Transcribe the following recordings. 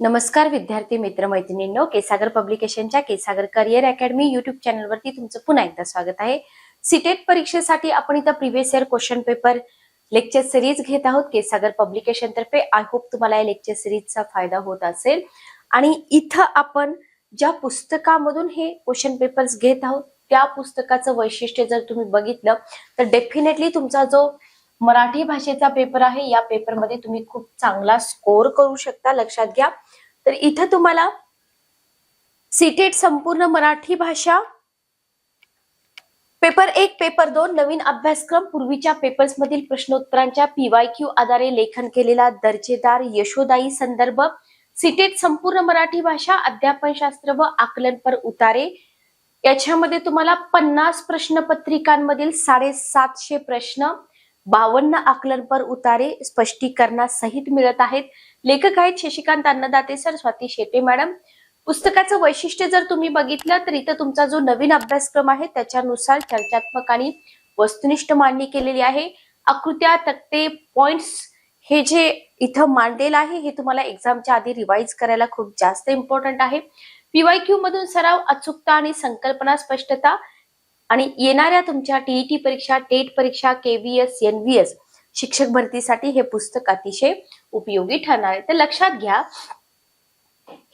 नमस्कार विद्यार्थी मित्र मैत्रिणींनो, केसागर पब्लिकेशनच्या केसागर करिअर अकॅडमी युट्यूब चॅनलवरती तुमचं पुन्हा एकदा स्वागत आहे। सीटेट परीक्षेसाठी आपण इथं previous year question paper lecture series घेत आहोत केसागर पब्लिकेशन तर्फे। आय होप तुम्हाला या लेक्चर सिरीजचा फायदा होत असेल। आणि इथं आपण ज्या पुस्तकामधून हे क्वेश्चन पेपर्स घेत आहोत त्या पुस्तकाचं वैशिष्ट्य जर तुम्ही बघितलं तर डेफिनेटली तुमचा जो मराठी भाषेचा पेपर आहे या पेपरमध्ये तुम्ही खूप चांगला स्कोर करू शकता, लक्षात घ्या। तर इथं तुम्हाला सीटेट संपूर्ण मराठी भाषा पेपर 1 पेपर 2 नवीन अभ्यासक्रम पूर्वीच्या पेपर्स मधील प्रश्नोत्तरांच्या PYQ आधारे लेखन केलेला दर्जेदार यशोदायी संदर्भ, सीटेट संपूर्ण मराठी भाषा अध्यापनशास्त्र व आकलनपर उतारे, याच्यामध्ये तुम्हाला 50 प्रश्नपत्रिकांमधील 750 प्रश्न, 52 आकलनपर उतारे स्पष्टीकरणासहित मिळत आहेत। लेखक आहेत शशिकांत अन्नदाते सर, स्वाती शेटे मॅडम। पुस्तकाचं वैशिष्ट्य जर तुम्ही बघितलं तर इथं तुमचा जो नवीन अभ्यासक्रम आहे त्याच्यानुसार चर्चात्मक आणि वस्तुनिष्ठ मांडणी केलेली आहे। आकृत्या, तक्ते, पॉइंट्स हे जे इथं मांडलेलं आहे हे तुम्हाला एक्झामच्या आधी रिवाइज करायला खूप जास्त इम्पॉर्टंट आहे। PYQ मधून सराव, अचूकता आणि संकल्पना स्पष्टता आणि येणाऱ्या तुमच्या TET परीक्षा, टेट परीक्षा, KVS, NVS शिक्षक भरतीसाठी हे पुस्तक अतिशय उपयोगी ठरणार आहे। तर लक्षात घ्या,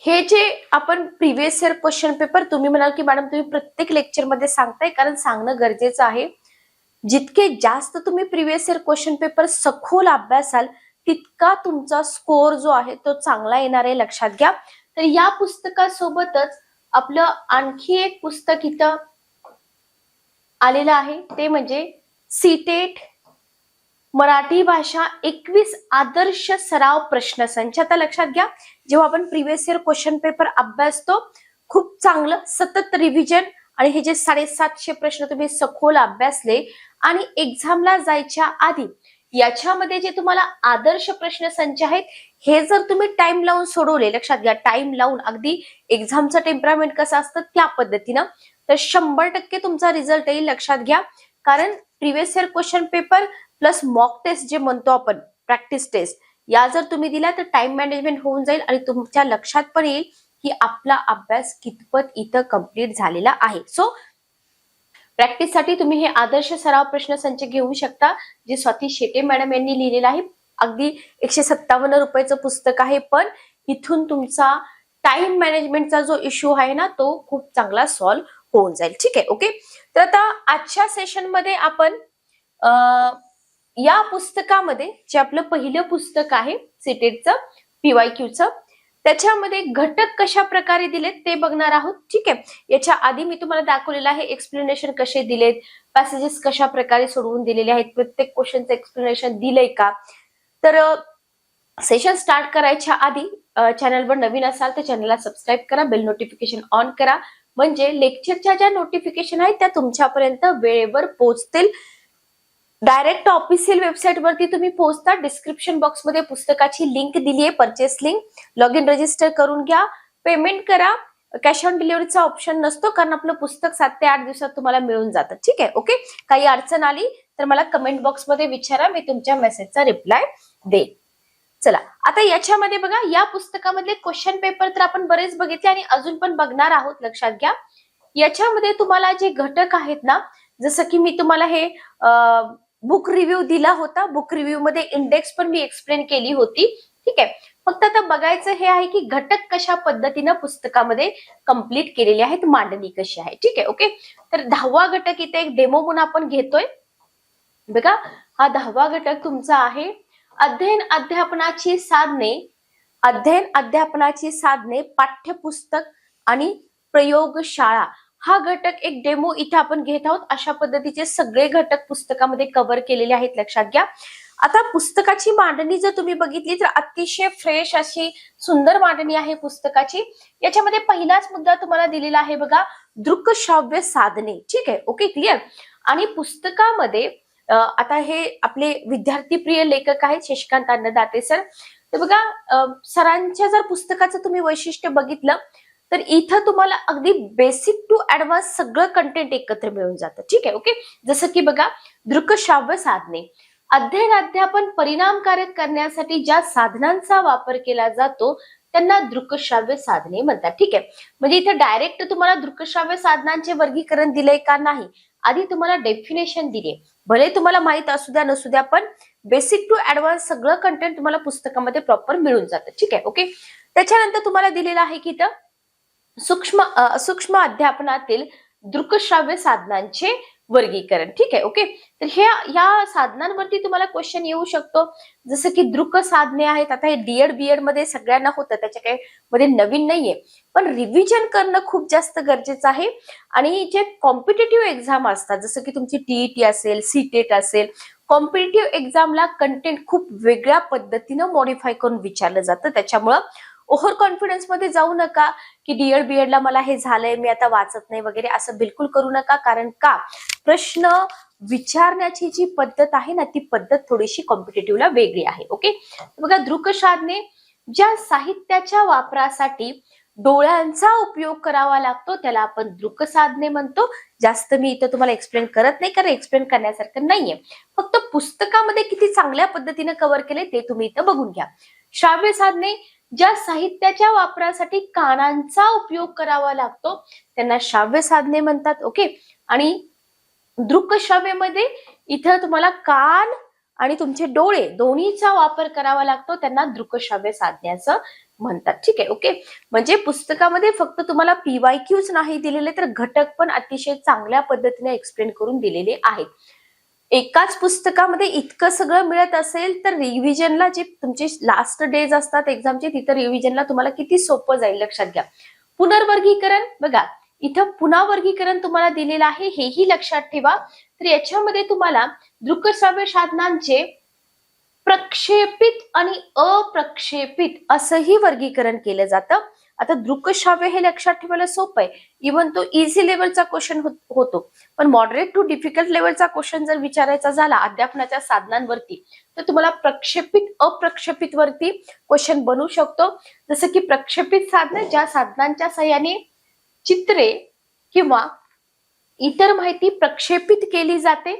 हे जे आपण प्रिव्हियस इयर क्वेश्चन पेपर, तुम्ही म्हणाल की मॅडम तुम्ही प्रत्येक लेक्चर मध्ये सांगताय, कारण सांगणं गरजेचं आहे। जितके जास्त तुम्ही प्रिव्हियस इयर क्वेश्चन पेपर सखोल अभ्यासाल तितका तुमचा स्कोर जो आहे तो चांगला येणार आहे, लक्षात घ्या। तर या पुस्तकासोबतच आपलं आणखी एक पुस्तक इथं आलेलं आहे, ते म्हणजे सीटेट मराठी भाषा 21 आदर्श सराव प्रश्नसंच। आता लक्षात घ्या, जेव्हा आपण प्रिव्हियस इयर क्वेश्चन पेपर अभ्यासतो खूप चांगलं सतत रिव्हिजन आणि हे जे 750 प्रश्न तुम्ही सखोल अभ्यासले आणि एक्झामला जायच्या आधी याच्यामध्ये जे तुम्हाला आदर्श प्रश्नसंच आहेत हे जर तुम्ही टाइम लावून सोडवले, लक्षात घ्या टाइम लावून, अगदी एक्झामचं टेम्परामेंट कसं असतं त्या पद्धतीनं, तर 100% तुमचा रिझल्ट येईल, लक्षात घ्या। कारण previous year question paper plus mock test जे म्हणतो आपण, प्रॅक्टिस टेस्ट, या जर तुम्ही दिला तर टाइम मॅनेजमेंट होऊन जाईल आणि तुमच्या लक्षात पण येईल की आपला अभ्यास कितपत इथं कंप्लीट झालेला आहे। सो प्रॅक्टिस साठी तुम्ही हे आदर्श सराव प्रश्नसंच घेऊ शकता, जे स्वाती शेटे मॅडम यांनी लिहिलेलं आहे। अगदी 157 रुपयाचं पुस्तक आहे, पण इथून तुमचा टाइम मॅनेजमेंटचा जो इश्यू आहे ना तो खूप चांगला सॉल्व्ह होऊन जाईल, ठीक आहे, ओके। तर आता आजच्या सेशन मध्ये आपण या पुस्तकामध्ये जे आपलं पहिलं पुस्तक आहे सीटेटचं PYQचं, त्याच्यामध्ये घटक कशा प्रकारे दिलेत ते बघणार आहोत, ठीक आहे। याच्या आधी मी तुम्हाला दाखवलेलं आहे एक्सप्लेनेशन कसे दिलेत, पॅसेजेस कशा प्रकारे सोडवून दिलेले आहेत, प्रत्येक क्वेश्चनचं एक्सप्लेनेशन दिलंय का। तर सेशन स्टार्ट करायच्या आधी चॅनलवर नवीन असाल तर चॅनलला सबस्क्राईब करा, बेल नोटिफिकेशन ऑन करा, म्हणजे लेक्चरच्या ज्या नोटिफिकेशन आहेत त्या तुमच्यापर्यंत वेळेवर पोहोचतील। डायरेक्ट ऑफिशियल वेबसाईट वरती तुम्ही पोहोचता, डिस्क्रिप्शन बॉक्स मध्ये पुस्तकाची लिंक दिली आहे, purchase link, log in register करून घ्या, पेमेंट करा। कॅश ऑन डिलिव्हरीचा ऑप्शन नसतो, कारण आपलं पुस्तक 7 ते 8 दिवसात तुम्हाला मिळून जातं, ठीक आहे, ओके। काही अडचण आली तर मला कमेंट बॉक्स मध्ये विचारा, मी तुमच्या मेसेजचा रिप्लाय देईन। चला आता याच्यामध्ये बघा, या पुस्तकामधले क्वेश्चन पेपर तर आपण बरेच बघितले आणि अजून पण बघणार आहोत, लक्षात घ्या। याच्यामध्ये तुम्हाला जे घटक आहेत ना, जसं की मी तुम्हाला हे बुक रिव्ह्यू दिला होता, बुक रिव्ह्यू मध्ये इंडेक्स पण मी एक्सप्लेन केली होती, ठीक आहे। फक्त आता बघायचं हे आहे की घटक कशा पद्धतीनं पुस्तकामध्ये कंप्लीट केलेले आहेत, मांडणी कशी आहे, ठीक आहे, ओके। तर 10वा घटक इथे एक डेमो म्हणून आपण घेतोय बघा। हा 10वा घटक तुमचा आहे अध्ययन अध्यापनाची साधने, पाठ्यपुस्तक आणि प्रयोगशाळा। हा घटक एक डेमो इथे आपण घेत आहोत। अशा पद्धतीचे सगळे घटक पुस्तकामध्ये कव्हर केलेले आहेत, लक्षात घ्या। आता पुस्तकाची मांडणी जर तुम्ही बघितली तर अतिशय फ्रेश अशी सुंदर मांडणी आहे पुस्तकाची। याच्यामध्ये पहिलाच मुद्दा तुम्हाला दिलेला आहे बघा, दृकश्राव्य साधने, ठीक आहे, ओके, क्लिअर। आणि पुस्तकामध्ये आता हे आपले विद्यार्थी प्रिय लेखक आहेत शशिकांत अन्नदाते सर। तर बघा, सरांच्या जर पुस्तकाचं तुम्ही वैशिष्ट्य बघितलं तर इथं तुम्हाला अगदी बेसिक टू ऍडव्हान्स सगळं कंटेंट एकत्र मिळून जातं, ठीक आहे, ओके। जसं की बघा, दृकश्राव्य साधने, अध्ययन अध्यापन परिणामकारक करण्यासाठी ज्या साधनांचा वापर केला जातो त्यांना दृकश्राव्य साधने म्हणतात. ठीक आहे, म्हणजे इथे डायरेक्ट तुम्हाला दृकश्राव्य साधनांचे वर्गीकरण दिलंय का नाही, आधी तुम्हाला डेफिनेशन दिली. भले तुम्हाला माहित असू द्या नसू द्या, पण बेसिक टू ऍडव्हान्स सगळं कंटेंट तुम्हाला पुस्तकामध्ये प्रॉपर मिळून जातं. ठीक आहे, ओके. त्याच्यानंतर तुम्हाला दिलेलं आहे की इथं सूक्ष्म अध्यापनातील दृकश्राव्य साधनांचे वर्गीकरण. ठीक आहे, ओके. तर या साधनांवरती तुम्हाला क्वेश्चन येऊ शकतो, जसं की दृक साधने आहेत. आता हे डीएड बीएड मध्ये सगळ्यांना होतं, त्याच्या काही मध्ये नवीन नाहीये, पण रिव्हिजन करणं खूप जास्त गरजेचं आहे. आणि जे कॉम्पिटेटिव्ह एक्झाम असतात, जसं की तुमची टीईटी असेल, सीटेट असेल, कॉम्पिटेटिव्ह एक्झामला कंटेंट खूप वेगळ्या पद्धतीनं मॉडिफाय करून विचारलं जातं. त्याच्यामुळं ओव्हर कॉन्फिडन्स मध्ये जाऊ नका की डीएड बीएड ला मला हे झालंय, मी आता वाचत नाही वगैरे, असं बिलकुल करू नका. कारण का प्रश्न विचारण्याची जी पद्धत आहे ना, ती पद्धत थोडीशी कॉम्पिटेटिव्हला वेगळी आहे. ओके, बघा, दृक साधने ज्या साहित्याच्या वापरासाठी डोळ्यांचा उपयोग करावा लागतो त्याला आपण दृक साधने म्हणतो. जास्त मी इथं तुम्हाला एक्सप्लेन करत नाही, कारण एक्सप्लेन करण्यासारखं नाहीये. फक्त पुस्तकामध्ये किती चांगल्या पद्धतीने कव्हर केले ते तुम्ही इथं बघून घ्या. श्राव्य साधने ज्या साहित्याच्या वापरासाठी कानांचा उपयोग करावा लागतो त्यांना श्राव्य साधने म्हणतात. ओके, आणि दृकश्राव्यमध्ये इथं तुम्हाला कान आणि तुमचे डोळे दोन्हीचा वापर करावा लागतो, त्यांना दृकश्राव्य साधने असं म्हणतात. ठीक आहे, ओके. म्हणजे पुस्तकामध्ये फक्त तुम्हाला पीवायक्यूच नाही दिलेले, तर घटक पण अतिशय चांगल्या पद्धतीने एक्सप्लेन करून दिलेले आहेत. एकाच पुस्तकामध्ये इतकं सगळं मिळत असेल तर रिव्हिजनला जे तुमचे लास्ट डेज असतात एक्झामचे, तिथं रिव्हिजनला तुम्हाला किती सोपं जाईल, लक्षात घ्या. पुनर्वर्गीकरण, बघा इथं पुन्हा वर्गीकरण तुम्हाला दिलेलं आहे, हेही लक्षात ठेवा. तर याच्यामध्ये तुम्हाला दृकश्राव्य साधनांचे प्रक्षेपित आणि अप्रक्षेपित असंही वर्गीकरण केलं जातं. आता दृकश्राव्य हे लक्षात ठेवायला सोपं आहे, इव्हन तो इझी लेवलचा क्वेश्चन होतो, पण मॉडरेट टू डिफिकल्ट लेवलचा क्वेश्चन जर विचारायचा झाला अध्यापनाच्या साधनांवरती, तर तुम्हाला प्रक्षेपित अप्रक्षेपित वरती क्वेश्चन बनू शकतो. जसं की प्रक्षेपित साधने ज्या साधनांच्या सहाय्याने चित्रे किंवा इतर माहिती प्रक्षेपित केली जाते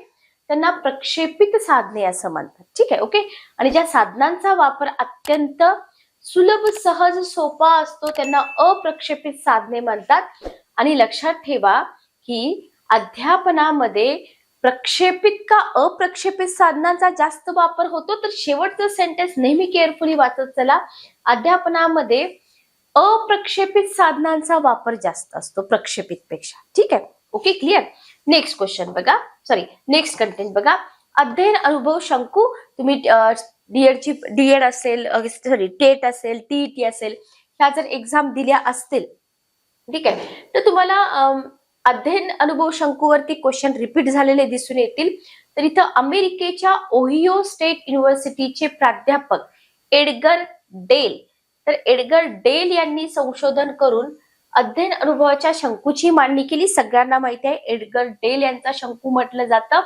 त्यांना प्रक्षेपित साधने असं म्हणतात. ठीक आहे, ओके. आणि ज्या साधनांचा वापर अत्यंत सुलभ, सहज, सोपा असतो त्यांना अप्रक्षेपित साधने म्हणतात. आणि लक्षात ठेवा की अध्यापनामध्ये प्रक्षेपित का अप्रक्षेपित साधनांचा जास्त वापर होतो, तर शेवटचं सेंटेन्स नेहमी केअरफुली वाचत चला. अध्यापनामध्ये अप्रक्षेपित साधनांचा वापर जास्त असतो प्रक्षेपित पेक्षा. ठीक आहे, ओके, क्लिअर. नेक्स्ट क्वेश्चन बघा, नेक्स्ट कंटेंट बघा. अध्ययन अनुभव शंकू. तुम्ही डीएड असेल, टेट असेल, टीईटी असेल, ह्या जर एक्झाम दिल्या असतील, ठीक आहे, तर तुम्हाला अध्ययन अनुभव शंकूवरती क्वेश्चन रिपीट झालेले दिसून येतील. तर इथं अमेरिकेच्या ओहियो स्टेट युनिव्हर्सिटीचे प्राध्यापक एडगर डेल, तर एडगर डेल यांनी संशोधन करून अध्ययन अनुभवाच्या शंकूची मांडणी केली. सगळ्यांना माहिती आहे एडगर डेल यांचा शंकू म्हटलं जातं.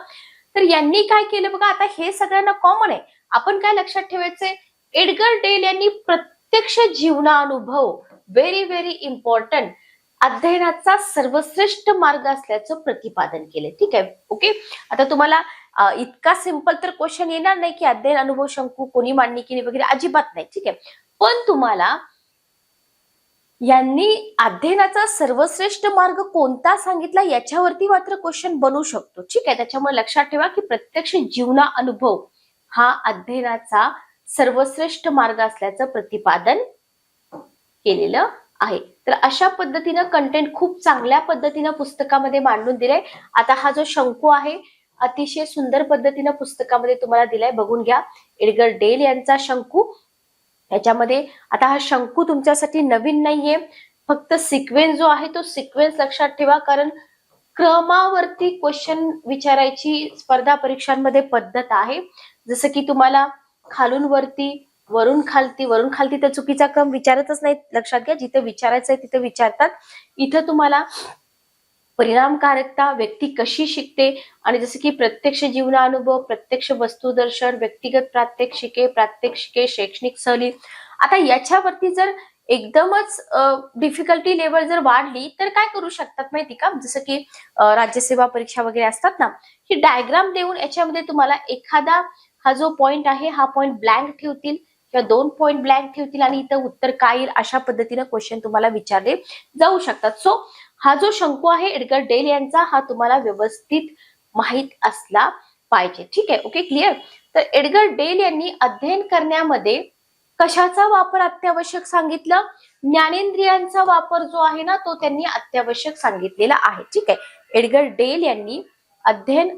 तर यांनी काय केलं बघा, आता हे सगळ्यांना कॉमन आहे, आपण काय लक्षात ठेवायचंय, एडगर डेल यांनी प्रत्यक्ष जीवनानुभव, व्हेरी व्हेरी इम्पॉर्टंट, अध्ययनाचा सर्वश्रेष्ठ मार्ग असल्याचं प्रतिपादन केले. ठीक आहे, ओके. आता तुम्हाला इतका सिंपल तर क्वेश्चन येणार नाही की अध्ययन अनुभव शंकू कोणी मांडणी केली वगैरे, अजिबात नाही. ठीक आहे, पण तुम्हाला यांनी अध्ययनाचा सर्वश्रेष्ठ मार्ग कोणता सांगितला याच्यावरती मात्र क्वेश्चन बनू शकतो. ठीक आहे, त्याच्यामुळे लक्षात ठेवा की प्रत्यक्ष जीवना अनुभव हा अध्ययनाचा सर्वश्रेष्ठ मार्ग असल्याचं प्रतिपादन केलेलं आहे. तर अशा पद्धतीनं कंटेंट खूप चांगल्या पद्धतीनं पुस्तकामध्ये मांडून दिलंय. आता हा जो शंकू आहे अतिशय सुंदर पद्धतीनं पुस्तकामध्ये तुम्हाला दिलाय, बघून घ्या. एडगर डेल यांचा शंकू. याच्यामध्ये आता हा शंकू तुमच्यासाठी नवीन नाहीये, फक्त सिक्वेन्स जो आहे तो सिक्वेन्स लक्षात ठेवा, कारण क्रमावरती क्वेश्चन विचारायची स्पर्धा परीक्षांमध्ये पद्धत आहे. जसं की तुम्हाला खालून वरती, वरून खालती, वरून खालती तर चुकीचा क्रम विचारतच नाही, लक्षात घ्या. जिथे विचारायचंय तिथे विचारतात. इथं तुम्हाला परिणामकारकता, व्यक्ती कशी शिकते, आणि जसं की प्रत्यक्ष जीवनानुभव, प्रत्यक्ष वस्तुदर्शन, व्यक्तिगत प्रात्यक्षिके, शैक्षणिक सहली. आता याच्यावरती जर एकदमच डिफिकल्टी लेवल जर वाढली तर काय करू शकतात माहिती का, जसं की राज्यसेवा परीक्षा वगैरे असतात ना, ही डायग्राम देऊन याच्यामध्ये तुम्हाला एखादा हा जो पॉइंट आहे हा पॉइंट ब्लँक ठेवतील किंवा 2 पॉइंट ब्लँक ठेवतील आणि इथं उत्तर काय येईल अशा पद्धतीने क्वेश्चन तुम्हाला विचारले जाऊ शकतात. सो हा जो शंकू आहे एडगर डेल यांचा, हा तुम्हाला व्यवस्थित माहित असला पाहिजे. ठीक आहे, ओके, क्लिअर. तर एडगर डेल यांनी अध्ययन करण्यामध्ये कशाचा वापर अत्यावश्यक सांगितलं? ज्ञानेंद्रियांचा वापर जो आहे ना तो त्यांनी अत्यावश्यक सांगितलेला आहे. ठीक आहे, एडगर डेल यांनी अध्ययन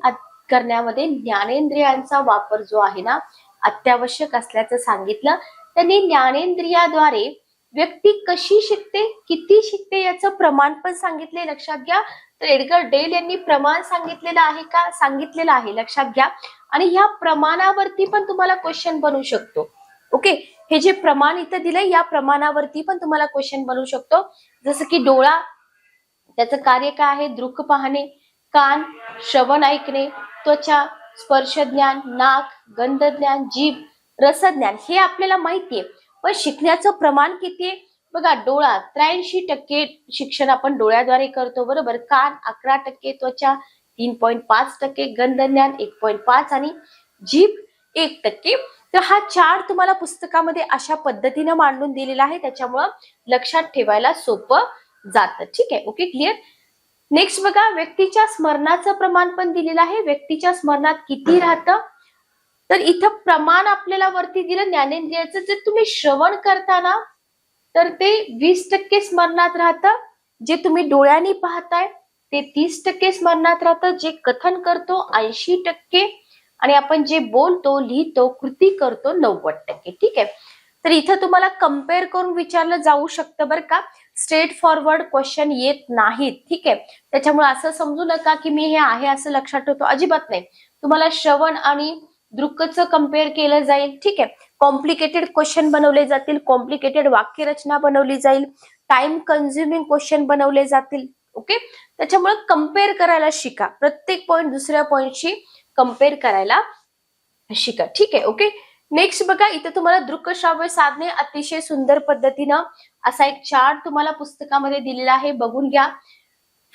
करण्यामध्ये ज्ञानेंद्रियांचा वापर जो आहे ना अत्यावश्यक असल्याचं सांगितलं. त्यांनी ज्ञानेंद्रियाद्वारे व्यक्ती कशी शिकते, किती शिकते याचं प्रमाण पण सांगितले, लक्षात घ्या. तर एडगर डेल यांनी प्रमाण सांगितलेलं आहे का? सांगितलेलं आहे, लक्षात घ्या. आणि ह्या प्रमाणावरती पण तुम्हाला क्वेश्चन बनवू शकतो. ओके, हे जे प्रमाण इथं दिलंय या प्रमाणावरती पण तुम्हाला क्वेश्चन बनवू शकतो. जसं की डोळा, त्याचं कार्य काय आहे? दृक पाहणे. कान, श्रवण ऐकणे. त्वचा, स्पर्श ज्ञान. नाक, गंध ज्ञान. जीभ, रसज्ञान. हे आपल्याला माहितीये, पण शिकण्याचं प्रमाण किती आहे बघा. डोळा 83% शिक्षण आपण डोळ्याद्वारे करतो, बरोबर. कान 11%, त्वचा 3.5%, गंध ज्ञान 1.5 आणि जीभ 1%. तर हा चार्ट तुम्हाला पुस्तकामध्ये अशा पद्धतीने मांडून दिलेला आहे, त्याच्यामुळं लक्षात ठेवायला सोपं जातं. ठीक आहे, ओके, क्लिअर. नेक्स्ट बघा, व्यक्तीच्या स्मरणाचं प्रमाण पण दिलेलं आहे. व्यक्तीच्या स्मरणात किती राहतं? तर इथं प्रमाण आपल्याला वरती दिलं ज्ञानेंद्रियाचं. जर तुम्ही श्रवण करताना तर ते 20% स्मरणात राहतं. जे तुम्ही डोळ्यांनी पाहताय ते 30% स्मरणात राहतं. जे कथन करतो 80%, आणि आपण जे बोलतो, लिहितो, कृती करतो 90%. ठीक आहे, तर इथं तुम्हाला कम्पेअर करून विचारलं जाऊ शकतं बरं का. स्ट्रेट फॉरवर्ड क्वेश्चन येत नाहीत. ठीक आहे, त्याच्यामुळे असं समजू नका की मी हे आहे असं लक्षात ठेवतो, अजिबात नाही. तुम्हाला श्रवण आणि दृकचं कम्पेअर केलं जाईल. ठीक आहे, कॉम्प्लिकेटेड क्वेश्चन बनवले जातील, कॉम्प्लिकेटेड वाक्यरचना बनवली जाईल, टाइम कन्झ्युमिंग क्वेश्चन बनवले जातील. ओके, त्याच्यामुळे कम्पेअर करायला शिका. प्रत्येक पॉइंट दुसऱ्या पॉइंटशी कम्पेअर करायला शिका. ठीक आहे, ओके. नेक्स्ट बघा, इथे तुम्हाला दृकश्राव्य साधने अतिशय सुंदर पद्धतीनं असा एक चार्ट तुम्हाला पुस्तकामध्ये दिलेला आहे, बघून घ्या.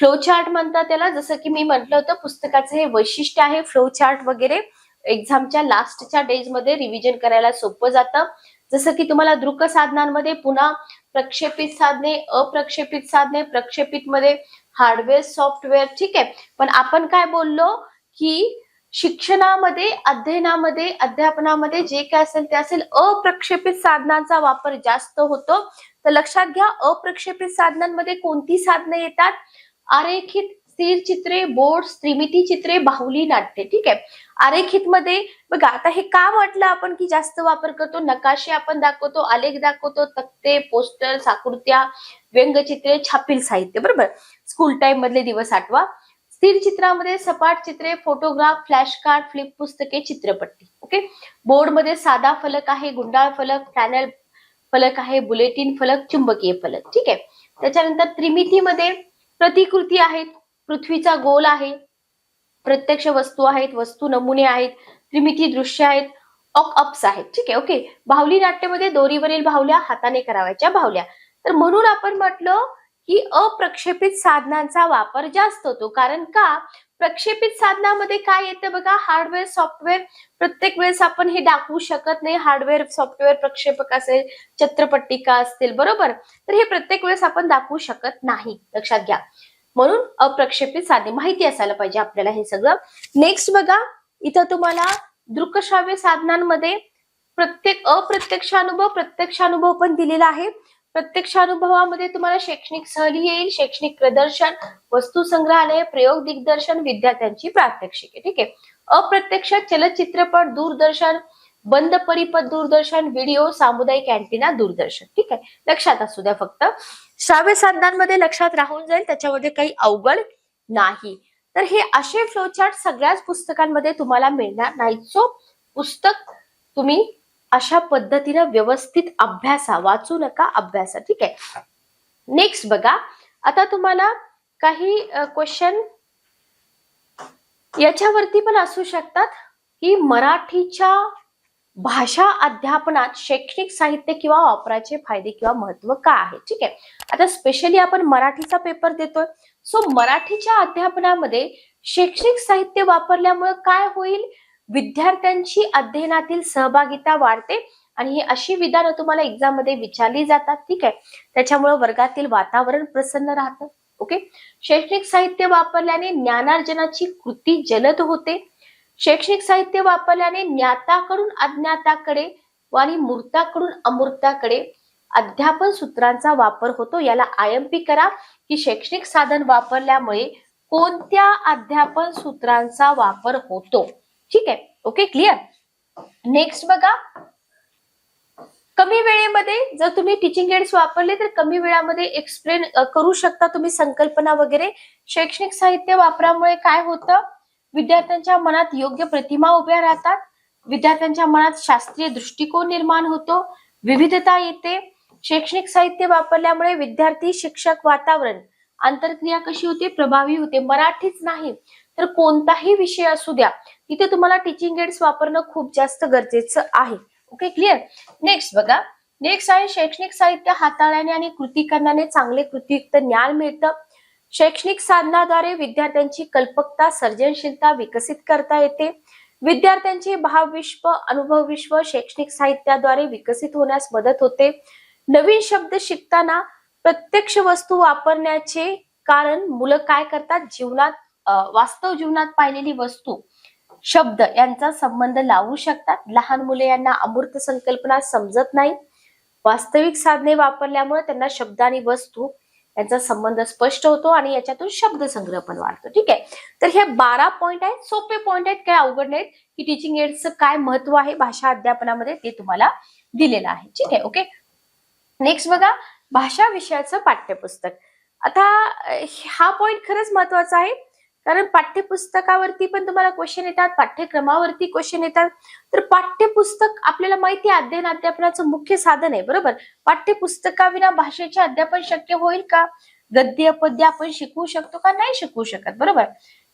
फ्लो चार्ट म्हणतात त्याला. जसं की मी म्हटलं होतं, पुस्तकाचं हे वैशिष्ट्य आहे. फ्लो चार्ट वगैरे एक्झामच्या लास्टच्या डेज मध्ये रिव्हिजन करायला सोपं जातं. जसं की तुम्हाला दृक साधनांमध्ये पुन्हा प्रक्षेपित साधने, अप्रक्षेपित साधने, प्रक्षेपित मध्ये हार्डवेअर, सॉफ्टवेअर. ठीक आहे, पण आपण काय बोललो की शिक्षणामध्ये, अध्ययनामध्ये, अध्यापनामध्ये जे काय असेल ते असेल, अप्रक्षेपित साधनांचा वापर जास्त होतो. तर लक्षात घ्या, अप्रक्षेपित साधनांमध्ये कोणती साधने येतात? आरेखित, स्थिर चित्रे, बोर्ड्स, त्रिमिती चित्रे, बाहुली, नाट्य. ठीक आहे, आरेखित मध्ये बघा, आता हे का म्हटलं आपण की जास्त वापर करतो? नकाशे आपण दाखवतो, आलेख दाखवतो, तक्ते, पोस्टर, साकृत्या, व्यंगचित्रे, छापील साहित्य, बरोबर. स्कूल टाइम मधले दिवस आठवा. स्थिर चित्रामध्ये सपाट चित्रे, फोटोग्राफ, फ्लॅश कार्ड, फ्लिप पुस्तके, चित्रपट्टी. ओके, बोर्ड मध्ये साधा फलक आहे, गुंडाळ फलक, पॅनल फलक आहे, बुलेटिन फलक, चुंबकीय फलक. ठीक आहे, त्याच्यानंतर त्रिमितीमध्ये प्रतिकृती आहेत, पृथ्वीचा गोल आहे, प्रत्यक्ष वस्तू आहेत, वस्तू नमुने आहेत, त्रिमिती दृश्य आहेत, ऑक-अप्स आहेत. ठीक आहे, ओके. बाहुली नाट्यामध्ये दोरीवरील बाहुल्या, हाताने करावयाच्या बाहुल्या. तर म्हणून आपण म्हटलं की अप्रक्षेपित साधनांचा वापर जास्त होतो. कारण का? प्रक्षेपित साधनामध्ये काय येतं बघा, हार्डवेअर, सॉफ्टवेअर. प्रत्येक वेळेस आपण हे दाखवू शकत नाही, हार्डवेअर, सॉफ्टवेअर, प्रक्षेपक असेल, चित्रपट्टिका असतील, बरोबर. तर हे प्रत्येक वेळेस आपण दाखवू शकत नाही, लक्षात घ्या. म्हणून अप्रक्षेपित साधने माहिती असायला पाहिजे आपल्याला हे सगळं. नेक्स्ट बघा, इथं तुम्हाला दृकश्राव्य साधनांमध्ये प्रत्येक अप्रत्यक्ष अनुभव, प्रत्यक्ष अनुभव पण दिलेला आहे. प्रत्यक्ष अनुभवामध्ये तुम्हाला शैक्षणिक सहली येईल, शैक्षणिक प्रदर्शन, वस्तू संग्रहालय, प्रयोग दिग्दर्शन, विद्यार्थ्यांची प्रात्यक्षिके. ठीक आहे, अप्रत्यक्ष चलचित्रपट, दूरदर्शन, बंद परिपथ दूरदर्शन, व्हिडिओ, सामुदायिक अँटिना, दूरदर्शन. ठीक आहे, लक्षात असू द्या फक्त. श्राव्य साधनांमध्ये लक्षात राहून जाईल, त्याच्यामध्ये काही अवघड नाही. तर हे असे फ्लोचार्ट सगळ्याच पुस्तकांमध्ये तुम्हाला मिळणार नाहीत. सो पुस्तक तुम्ही अशा पद्धतीने व्यवस्थित अभ्यासा, वाचू नका, अभ्यासा. ठीक आहे, नेक्स्ट बघा, आता तुम्हाला काही क्वेश्चन याच्यावरती पण असू शकतात की मराठीच्या भाषा अध्यापनात शैक्षणिक साहित्य किंवा वापराचे फायदे किंवा महत्व काय आहे. ठीक आहे, आता स्पेशली आपण मराठीचा पेपर देतोय. सो मराठीच्या अध्यापनामध्ये शैक्षणिक साहित्य वापरल्यामुळे काय होईल? विद्यार्थ्यांची अध्ययनातील सहभागिता वाढते आणि ही अशी विधानं तुम्हाला एक्झाम मध्ये विचारली जातात, ठीक आहे. त्याच्यामुळे वर्गातील वातावरण प्रसन्न राहतं. ओके. शैक्षणिक साहित्य वापरल्याने ज्ञानार्जनाची कृती जलद होते. शैक्षणिक साहित्य वापरल्याने ज्ञाताकडून अज्ञाताकडे आणि मूर्ताकडून अमूर्ताकडे अध्यापन सूत्रांचा वापर होतो. याला IMP करा की शैक्षणिक साधन वापरल्यामुळे कोणत्या अध्यापन सूत्रांचा वापर होतो. ठीक आहे. Okay, clear. नेक्स्ट बघा, कमी वेळेमध्ये जर तुम्ही टीचिंग एड्स वापरले तर कमी वेळामध्ये एक्सप्लेन करू शकता तुम्ही संकल्पना वगैरे. शैक्षणिक साहित्य वापरामुळे काय होतं, विद्यार्थ्यांच्या मनात योग्य प्रतिमा उभ्या राहतात, विद्यार्थ्यांच्या मनात शास्त्रीय दृष्टिकोन निर्माण होतो, विविधता येते. शैक्षणिक साहित्य वापरल्यामुळे विद्यार्थी शिक्षक वातावरण आंतरक्रिया कशी होते, प्रभावी होते. मराठीच नाही तर कोणताही विषय असू द्या, तिथे तुम्हाला टीचिंग एड्स वापरणं खूप जास्त गरजेचं आहे. Okay, clear. नेक्स्ट बघा, नेक्स्ट आहे शैक्षणिक साहित्य हाताळल्याने आणि कृती करण्याने चांगले कृतीयुक्त ज्ञान मिळतं. शैक्षणिक साधनाद्वारे विद्यार्थ्यांची कल्पकता सर्जनशीलता विकसित करता येते. विद्यार्थ्यांचे भावविश्व अनुभवविश्व शैक्षणिक साहित्याद्वारे विकसित होण्यास मदत होते. नवीन शब्द शिकताना प्रत्यक्ष वस्तू वापरण्याचे कारण मुलं काय करतात, जीवनात वास्तव जीवनात पाहिलेली वस्तू शब्द यांचा संबंध लावू शकतात. लहान मुले यांना अमूर्त संकल्पना समजत नाही. वास्तविक साधने वापरल्यामुळे त्यांना शब्द आणि वस्तू यांचा संबंध स्पष्ट होतो आणि याच्यातून शब्द संग्रह पण वाढतो. ठीक आहे. तर हे 12 पॉइंट आहेत, सोपे पॉइंट आहेत, काय अवघड नाहीत. की टीचिंग एड्सचं काय महत्व आहे भाषा अध्यापनामध्ये ते तुम्हाला दिलेलं आहे. ठीक आहे. ओके. नेक्स्ट बघा, भाषा विषयाचं पाठ्यपुस्तक. आता हा पॉइंट खरंच महत्वाचा आहे, कारण पाठ्यपुस्तकावरती पण तुम्हाला क्वेश्चन येतात, पाठ्यक्रमावरती क्वेश्चन येतात. तर पाठ्यपुस्तक आपल्याला माहिती आहे अध्ययन अध्यापनाचं मुख्य साधन आहे, बरोबर. पाठ्यपुस्तकाविना भाषेचे अध्यापन शक्य होईल का? गद्य पद्य आपण शिकवू शकतो का? नाही शिकवू शकत, बरोबर.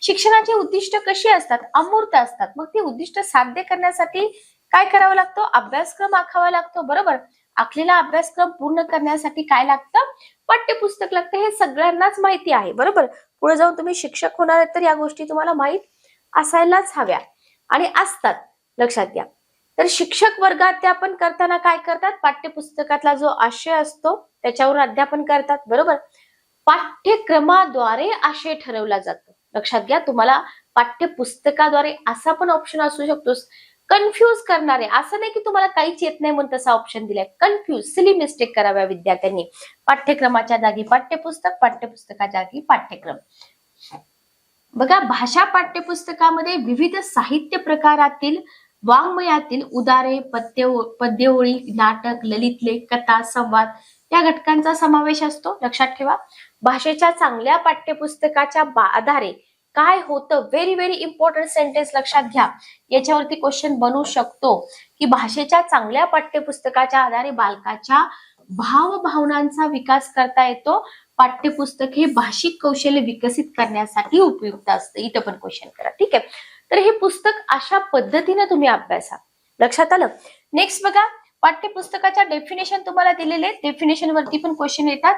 शिक्षणाची उद्दिष्ट कशी असतात? अमूर्त असतात. मग ती उद्दिष्ट साध्य करण्यासाठी काय करावं लागतं? अभ्यासक्रम आखावा लागतो, बरोबर. आखलेला अभ्यासक्रम पूर्ण करण्यासाठी काय लागतं? पाठ्यपुस्तक लागतं. हे सगळ्यांनाच माहिती आहे, बरोबर. पुढे जाऊन तुम्ही शिक्षक होणार आहेत तर या गोष्टी तुम्हाला माहित असायलाच हव्या आणि असतात, लक्षात घ्या. तर शिक्षक वर्गात अध्यापन करताना काय करतात? पाठ्यपुस्तकातला जो आशय असतो त्याच्यावरून अध्यापन करतात, बरोबर. पाठ्यक्रमाद्वारे आशय ठरवला जातो, लक्षात घ्या. तुम्हाला पाठ्यपुस्तकाद्वारे असा पण ऑप्शन असू शकतो कन्फ्यूज करणारे. असं नाही की तुम्हाला काहीच येत नाही म्हणून तसा ऑप्शन दिलाय. कन्फ्यूज, सिली मिस्टेक कराव्या विद्यार्थ्यांनी. पाठ्यक्रमाच्या जागी पाठ्यपुस्तक, पाठ्यपुस्तकाच्या जागी पाठ्यक्रम. बघा, भाषा पाठ्यपुस्तकामध्ये विविध साहित्य प्रकारातील वाङ्मयातील उदारे, पद्यओळी, नाटक, ललितलेख, कथा, संवाद या घटकांचा समावेश असतो, लक्षात ठेवा. भाषेच्या चांगल्या पाठ्यपुस्तकाच्या आधारे काय होतं, व्हेरी व्हेरी इम्पॉर्टंट सेंटेन्स लक्षात घ्या. याच्यावरती क्वेश्चन बनू शकतो की भाषेच्या चांगल्या पाठ्यपुस्तकाच्या आधारे बालकाच्या भावभावनांचा विकास करता येतो. पाठ्यपुस्तक हे भाषिक कौशल्य विकसित करण्यासाठी उपयुक्त असतं. इथं पण क्वेश्चन करा, ठीक आहे. तर हे पुस्तक अशा पद्धतीने तुम्ही अभ्यासा, लक्षात आलं. नेक्स्ट बघा, पाठ्यपुस्तकाच्या डेफिनेशन तुम्हाला दिलेले, डेफिनेशन वरती पण क्वेश्चन येतात.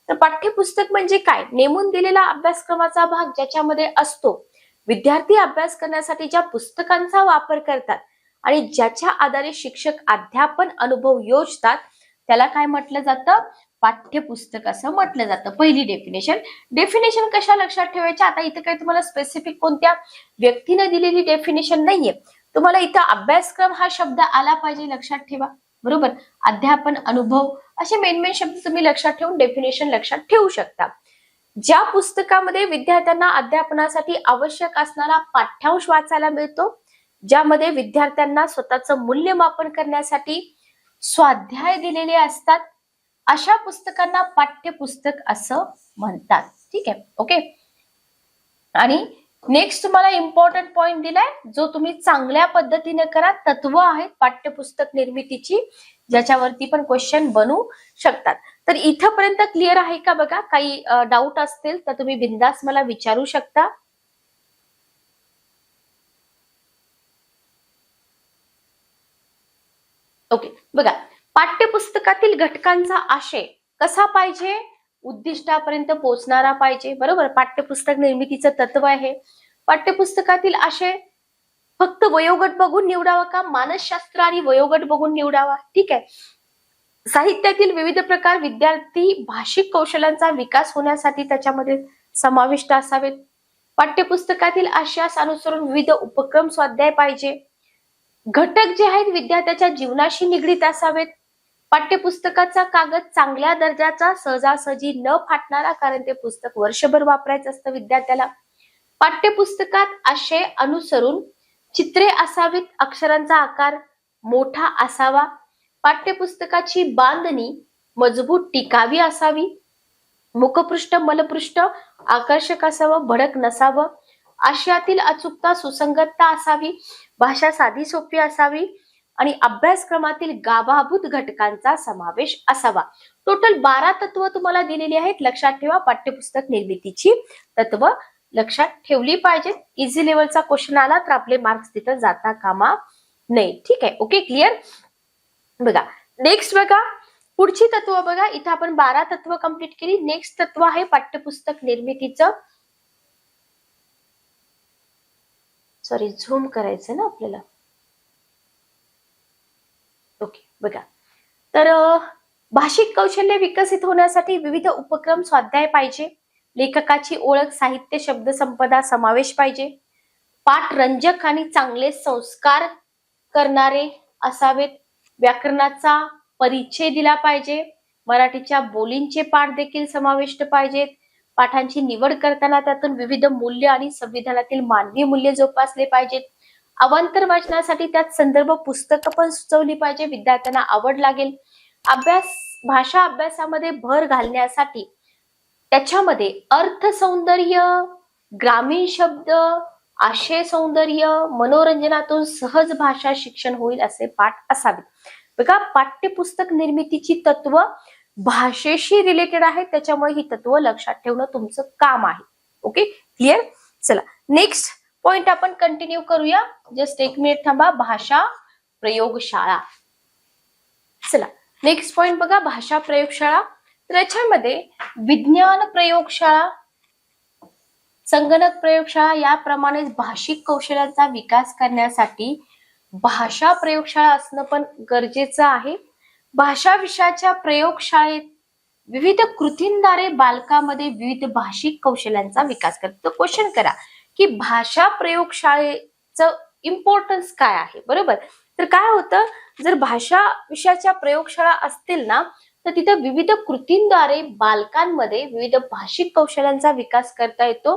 तर पाठ्यपुस्तक म्हणजे काय? नेमून दिलेला अभ्यासक्रमाचा भाग ज्याच्यामध्ये असतो. विद्यार्थी अभ्यास करण्यासाठी ज्या पुस्तकांचा वापर करतात आणि ज्याच्या आधारे शिक्षक अध्यापन अनुभव योजतात त्याला काय म्हटलं जातं? पाठ्यपुस्तक असं म्हटलं जातं. पहिली डेफिनेशन. डेफिनेशन कशा लक्षात ठेवायच्या? आता इथं काही तुम्हाला स्पेसिफिक कोणत्या व्यक्तीने दिलेली डेफिनेशन नाहीये. तुम्हाला इथं अभ्यासक्रम हा शब्द आला पाहिजे, लक्षात ठेवा, बरोबर. अध्यापन अनुभव असे मेन शब्द तुम्ही लक्षात ठेवून डेफिनेशन लक्षात ठेवू शकता. ज्या पुस्तकामध्ये विद्यार्थ्यांना अध्यापनासाठी आवश्यक असणारा पाठ्यांश वाचायला मिळतो, ज्यामध्ये विद्यार्थ्यांना स्वतःचं मूल्यमापन करण्यासाठी स्वाध्याय दिलेले असतात, अशा पुस्तकांना पाठ्यपुस्तक असं म्हणतात. ठीक आहे. ओके. आणि नेक्स्ट तुम्हाला इम्पॉर्टंट पॉइंट दिलाय जो तुम्ही चांगल्या पद्धतीने करा. तत्व आहेत पाठ्यपुस्तक निर्मितीची, ज्याच्यावरती पण क्वेश्चन बनू शकतात. तर इथपर्यंत क्लिअर आहे का? बघा, काही डाऊट असतील तर तुम्ही बिंदास मला विचारू शकता. ओके. बघा, पाठ्यपुस्तकातील घटकांचा आशय कसा पाहिजे? उद्दिष्टापर्यंत पोहोचणारा पाहिजे, बरोबर. पाठ्यपुस्तक निर्मितीचं तत्व आहे. पाठ्यपुस्तकातील आशय फक्त वयोगट बघून निवडावा का मानसशास्त्र आणि वयोगट बघून निवडावा? ठीक आहे. साहित्यातील विविध प्रकार विद्यार्थी भाषिक कौशल्यांचा विकास होण्यासाठी त्याच्यामध्ये समाविष्ट असावेत. पाठ्यपुस्तकातील आशयास अनुसरून विविध उपक्रम स्वाध्याय पाहिजे. घटक जे आहेत विद्यार्थ्याच्या जीवनाशी निगडीत असावेत. पाठ्यपुस्तकाचा कागद चांगल्या दर्जाचा, सहजासहजी न फाटणारा, कारण ते पुस्तक वर्षभर वापरायचं असतं विद्यार्थ्याला. पाठ्यपुस्तकात आशय अनुसरून चित्रे असावीत. अक्षरांचा आकार मोठा असावा. पाठ्यपुस्तकाची बांधणी मजबूत टिकावी असावी. मुखपृष्ठ मलपृष्ठ आकर्षक असावं, भडक नसावं. आशयातील अचूकता सुसंगतता असावी. भाषा साधी सोपी असावी आणि अभ्यासक्रमातील गाभाभूत घटकांचा समावेश असावा. टोटल 12 तत्व तुम्हाला दिलेली आहेत. लक्षात ठेवा, पाठ्यपुस्तक निर्मितीची तत्व लक्षात ठेवली पाहिजेत. इझी लेवलचा क्वेश्चन आला तर आपले मार्क्स तिथं जाता कामा नये. ठीक आहे, ओके, क्लिअर. बघा नेक्स्ट, बघा पुढची तत्व बघा. इथं आपण 12 तत्व कंप्लीट केली. नेक्स्ट तत्व आहे पाठ्यपुस्तक निर्मितीचं. सॉरी, झूम करायचं ना आपल्याला. ओके, बघा तर भाषिक कौशल्य विकसित होण्यासाठी विविध उपक्रम स्वाध्याय पाहिजे. लेखकाची ओळख, साहित्य, शब्दसंपदा समावेश पाहिजे. पाठ रंजक आणि चांगले संस्कार करणारे असावेत. व्याकरणाचा परिचय दिला पाहिजे. मराठीच्या बोलींचे पाठ देखील समाविष्ट पाहिजेत. पाठांची निवड करताना त्यातून विविध मूल्य आणि संविधानातील मानवी मूल्य जोपासले पाहिजेत. अवांतर वाचनासाठी त्यात संदर्भ पुस्तकं पण सुचवली पाहिजे. विद्यार्थ्यांना आवड लागेल. भाषा अभ्यासामध्ये भर घालण्यासाठी त्याच्यामध्ये अर्थ सौंदर्य, ग्रामीण शब्द, आशय सौंदर्य, मनोरंजनातून सहज भाषा शिक्षण होईल असे पाठ असावे. बघा पाठ्यपुस्तक निर्मितीची तत्व भाषेशी रिलेटेड आहेत, त्याच्यामुळे ही तत्व लक्षात ठेवणं तुमचं काम आहे. Okay, clear. चला नेक्स्ट पॉइंट आपण कंटिन्यू करूया. जस्ट 1 मिनिट थांबा. भाषा प्रयोगशाळा. चला नेक्स्ट पॉइंट बघा, भाषा प्रयोगशाळा. तर याच्यामध्ये विज्ञान प्रयोगशाळा, संगणक प्रयोगशाळा याप्रमाणे भाषिक कौशल्याचा विकास करण्यासाठी भाषा प्रयोगशाळा असणं पण गरजेचं आहे. भाषा विषयाच्या प्रयोगशाळेत विविध कृतींद्वारे बालकामध्ये विविध भाषिक कौशल्यांचा विकास करतो. क्वेश्चन करा की भाषा प्रयोगशाळेचं इम्पॉर्टन्स काय आहे. बरोबर, तर काय होतं, जर भाषा विषयाच्या प्रयोगशाळा असतील ना तर तिथं विविध कृतींद्वारे बालकांमध्ये विविध भाषिक कौशल्यांचा विकास करता येतो.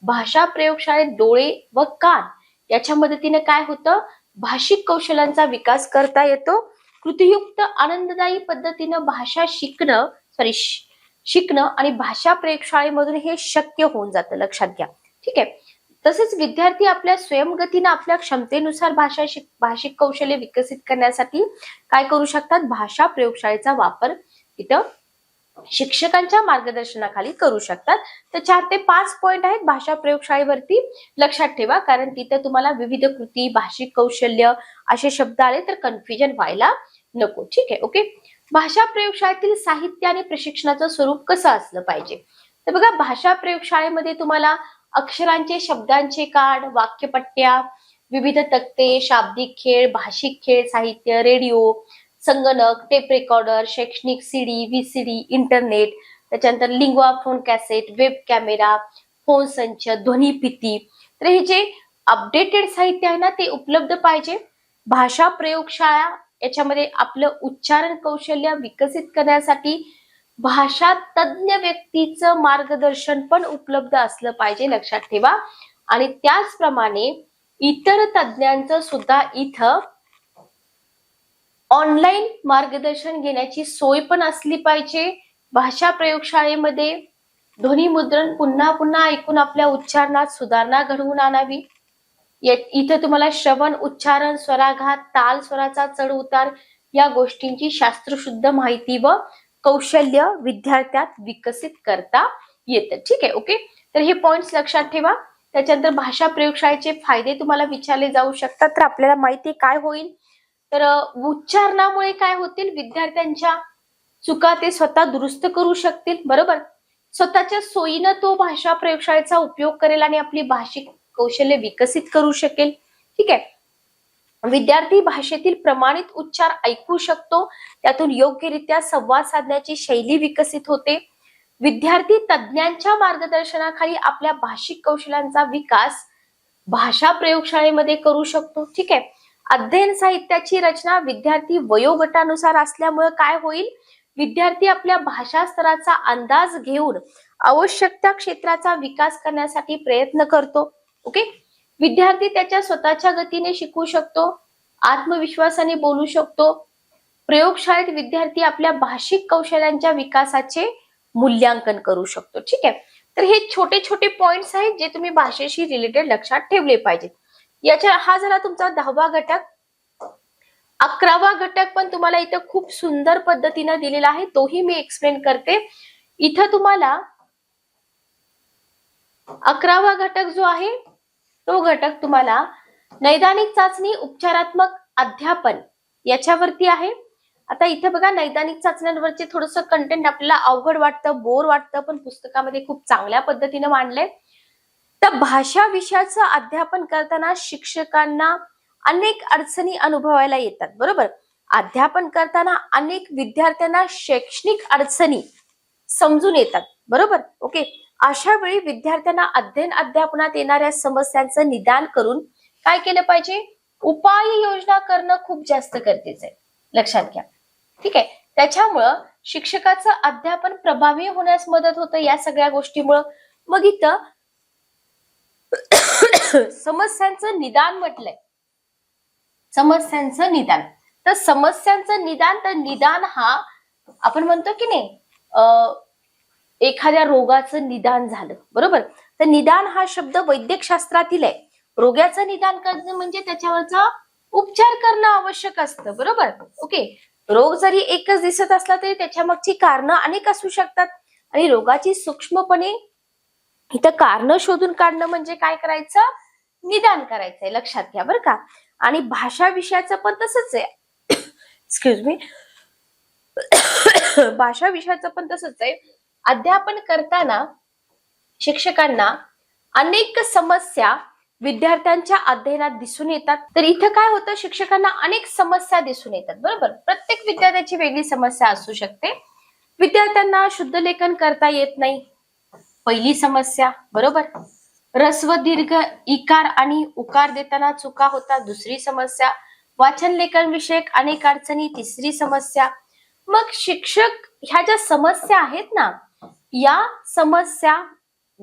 भाषा प्रयोगशाळेत डोळे व कान याच्या मदतीने काय होतं, भाषिक कौशल्यांचा विकास करता येतो. कृतीयुक्त आनंददायी पद्धतीनं भाषा शिकणं आणि भाषा प्रयोगशाळेमधून हे शक्य होऊन जातं. लक्षात घ्या, ठीक आहे. तसेच विद्यार्थी आपल्या स्वयंगतीनं आपल्या क्षमतेनुसार भाषिक कौशल्य विकसित करण्यासाठी काय करू शकतात, भाषा प्रयोगशाळेचा वापर इथं शिक्षकांच्या मार्गदर्शनाखाली करू शकतात. तर 4 ते 5 पॉइंट आहेत भाषा प्रयोगशाळेवरती. लक्षात ठेवा, कारण तिथं तुम्हाला विविध कृती, भाषिक कौशल्य असे शब्द आले तर कन्फ्युजन व्हायला नको. ठीक आहे, ओके. भाषा प्रयोगशाळेतील साहित्य आणि प्रशिक्षणाचं स्वरूप कसं असलं पाहिजे. तर बघा भाषा प्रयोगशाळेमध्ये तुम्हाला अक्षरांचे, शब्दांचे कार्ड, वाक्यपट्ट्या, विविध तक्ते, शाब्दिक खेळ, भाषिक खेळ, साहित्य, रेडिओ, संगणक, टेप रेकॉर्डर, शैक्षणिक सीडी, व्हीसीडी, इंटरनेट, त्याच्यानंतर lingua phone cassette, web camera, phone संच, ध्वनिफिती, तर हे जे अपडेटेड साहित्य आहे ना ते उपलब्ध पाहिजे. भाषा प्रयोगशाळा याच्यामध्ये आपलं उच्चारण कौशल्य विकसित करण्यासाठी भाषा तज्ञ व्यक्तीचं मार्गदर्शन पण उपलब्ध असलं पाहिजे. लक्षात ठेवा. आणि त्याचप्रमाणे इतर तज्ञांचं सुद्धा इथं ऑनलाईन मार्गदर्शन घेण्याची सोय पण असली पाहिजे. भाषा प्रयोगशाळेमध्ये ध्वनिमुद्रण पुन्हा पुन्हा ऐकून आपल्या उच्चारणात सुधारणा घडवून आणावी. इथं तुम्हाला श्रवण, उच्चारण, स्वराघात, ताल, स्वराचा चढ उतार या गोष्टींची शास्त्रशुद्ध माहिती व कौशल्य विद्यार्थ्यात विकसित करता येतं. ठीक आहे, ओके. तर हे पॉइंट्स लक्षात ठेवा. त्याच्यानंतर भाषा प्रयोगशाळेचे फायदे तुम्हाला विचारले जाऊ शकतात. तर आपल्याला माहिती काय होईल, तर उच्चारणामुळे काय होतील, विद्यार्थ्यांच्या चुका ते स्वतः दुरुस्त करू शकतील. बरोबर, स्वतःच्या सोयीनं तो भाषा प्रयोगशाळेचा उपयोग करेल आणि आपली भाषिक कौशल्य विकसित करू शकेल. ठीक आहे. विद्यार्थी भाषेतील प्रमाणित उच्चार ऐकू शकतो, त्यातून योग्यरित्या संवाद साधण्याची शैली विकसित होते. विद्यार्थी तज्ञांच्या मार्गदर्शनाखाली आपल्या भाषिक कौशल्यांचा विकास भाषा प्रयोगशाळेमध्ये करू शकतो. ठीक आहे. अध्ययन साहित्याची रचना विद्यार्थी वयोगटानुसार असल्यामुळे काय होईल, विद्यार्थी आपल्या भाषा स्तराचा अंदाज घेऊन आवश्यक त्या क्षेत्राचा विकास करण्यासाठी प्रयत्न करतो. ओके. विद्यार्थी त्याच्या स्वतःच्या गतीने शिकू शकतो, आत्मविश्वासाने बोलू शकतो. प्रयोगशाळेत विद्यार्थी आपल्या भाषिक कौशल्यांच्या विकासाचे मूल्यांकन करू शकतो. ठीक आहे. तर हे छोटे छोटे पॉइंट्स आहेत जे तुम्ही भाषेशी रिलेटेड लक्षात ठेवले पाहिजेत. याच्या हा झाला तुमचा 10वा घटक. 11वा घटक पण तुम्हाला इथं खूप सुंदर पद्धतीने दिलेला आहे, तोही मी एक्सप्लेन करते. इथं तुम्हाला 11वा घटक जो आहे तो घटक तुम्हाला नैदानिक चाचणी, उपचारात्मक अध्यापन याच्यावरती आहे. आता इथे बघा, नैदानिक चाचण्यांवरचे थोडस कंटेंट आपल्याला अवघड वाटतं, बोर वाटतं, पण पुस्तकामध्ये खूप चांगल्या पद्धतीने मांडलंय. तर भाषा विषयाचं अध्यापन करताना शिक्षकांना अनेक अडचणी अनुभवायला येतात. बरोबर. अध्यापन करताना अनेक विद्यार्थ्यांना शैक्षणिक अडचणी समजून येतात. बरोबर. ओके. अशा वेळी विद्यार्थ्यांना अध्ययन अध्यापनात येणाऱ्या समस्यांचं निदान करून काय केलं पाहिजे, उपाय योजना करणं खूप जास्त गरजेचं आहे. लक्षात घ्या. ठीक आहे. त्याच्यामुळं शिक्षकाचं अध्यापन प्रभावी होण्यास मदत होतं या सगळ्या गोष्टीमुळं. मग इथं समस्यांचं निदान म्हटलंय. समस्यांचं निदान. तर समस्यांचं निदान, तर निदान हा आपण म्हणतो की नाही, एखाद्या रोगाचं निदान झालं. बरोबर. तर निदान हा शब्द वैद्यकशास्त्रातील आहे. रोगाचं निदान करणं म्हणजे त्याच्यावरचा उपचार करणं आवश्यक असतं. बरोबर. ओके. रोग जरी एकच दिसत असला तरी त्याच्या मागची कारणं अनेक असू शकतात आणि रोगाची सूक्ष्मपणे इथं कारण शोधून काढणं म्हणजे काय करायचं, निदान करायचंय. लक्षात घ्या बरं का. आणि भाषा विषयाचं पण तसंच आहे. Excuse me. भाषा विषयाचं पण तसंच आहे. अध्यापन करताना शिक्षकांना अनेक समस्या विद्यार्थ्यांच्या अध्ययनात दिसून येतात. तर इथं काय होतं, शिक्षकांना अनेक समस्या दिसून येतात. बरोबर. प्रत्येक विद्यार्थ्याची वेगळी समस्या असू शकते. विद्यार्थ्यांना शुद्ध लेखन करता येत नाही, पहिली समस्या. बरोबर. ऱ्हस्व दीर्घ इकार आणि उकार देताना चुका होतात, दुसरी समस्या. वाचन लेखन विषयक अनेक अडचणी, तिसरी समस्या. मग शिक्षक ह्या ज्या समस्या आहेत ना, या समस्या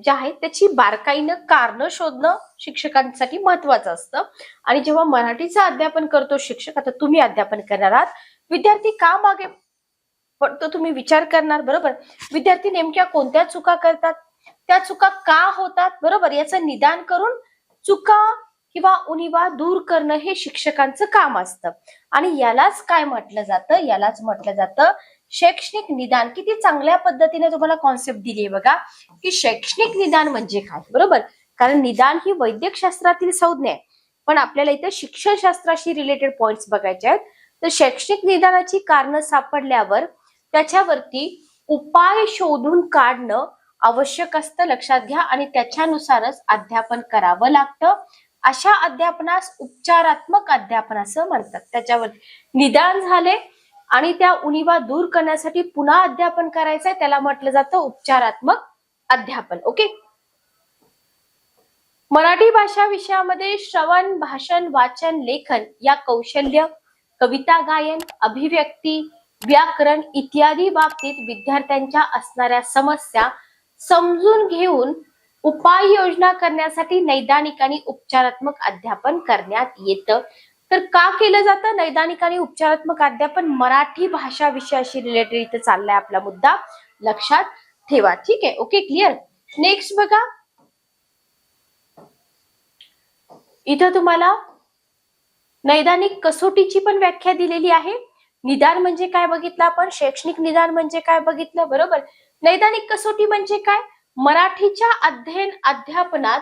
ज्या आहेत त्याची बारकाईनं कारण शोधणं शिक्षकांसाठी महत्वाचं असतं. आणि जेव्हा मराठीचं अध्यापन करतो शिक्षक, आता तुम्ही अध्यापन करणार आहात, विद्यार्थी का मागे पडतो तुम्ही विचार करणार. बरोबर. विद्यार्थी नेमक्या कोणत्या चुका करतात, त्या चुका का होतात. बरोबर. याचं निदान करून चुका किंवा उणिवा दूर करणं हे शिक्षकांचं काम असतं. आणि यालाच काय म्हटलं जातं, यालाच म्हटलं जातं शैक्षणिक निदान. किती चांगल्या पद्धतीने तुम्हाला कॉन्सेप्ट दिली आहे बघा, की शैक्षणिक निदान म्हणजे काय. बरोबर. कारण निदान ही वैद्यकशास्त्रातील संज्ञा आहे, पण आपल्याला इथे शिक्षणशास्त्राशी रिलेटेड पॉइंट्स बघायचे आहेत. तर शैक्षणिक निदानाची कारणं सापडल्यावर त्याच्यावरती उपाय शोधून काढणं आवश्यक असतं. लक्षात घ्या. आणि त्याच्यानुसारच अध्यापन करावं लागतं. अशा अध्यापनास उपचारात्मक अध्यापन असं म्हणतात. त्याच्यावर निदान झाले आणि त्या उणिवा दूर करण्यासाठी पुन्हा अध्यापन करायचंय, त्याला म्हटलं जातं उपचारात्मक अध्यापन. ओके. मराठी भाषा विषयामध्ये श्रवण, भाषण, वाचन, लेखन या कौशल्य, कविता गायन, अभिव्यक्ती, व्याकरण इत्यादी बाबतीत विद्यार्थ्यांच्या असणाऱ्या समस्या समजून घेऊन उपाययोजना करण्यासाठी नैदानिक आणि उपचारात्मक अध्यापन करण्यात येतं. तर का केलं जातं नैदानिक आणि उपचारात्मक अध्यापन, मराठी भाषा विषयाशी रिलेटेड इथं चाललाय आपला मुद्दा, लक्षात ठेवा. ठीक आहे. ओके. क्लिअर. नेक्स्ट बघा, इथं तुम्हाला नैदानिक कसोटीची पण व्याख्या दिलेली आहे. निदान म्हणजे काय बघितलं आपण, शैक्षणिक निदान म्हणजे काय बघितलं. बरोबर. नैदानिक कसोटी म्हणजे काय, मराठीच्या अध्ययन अध्यापनात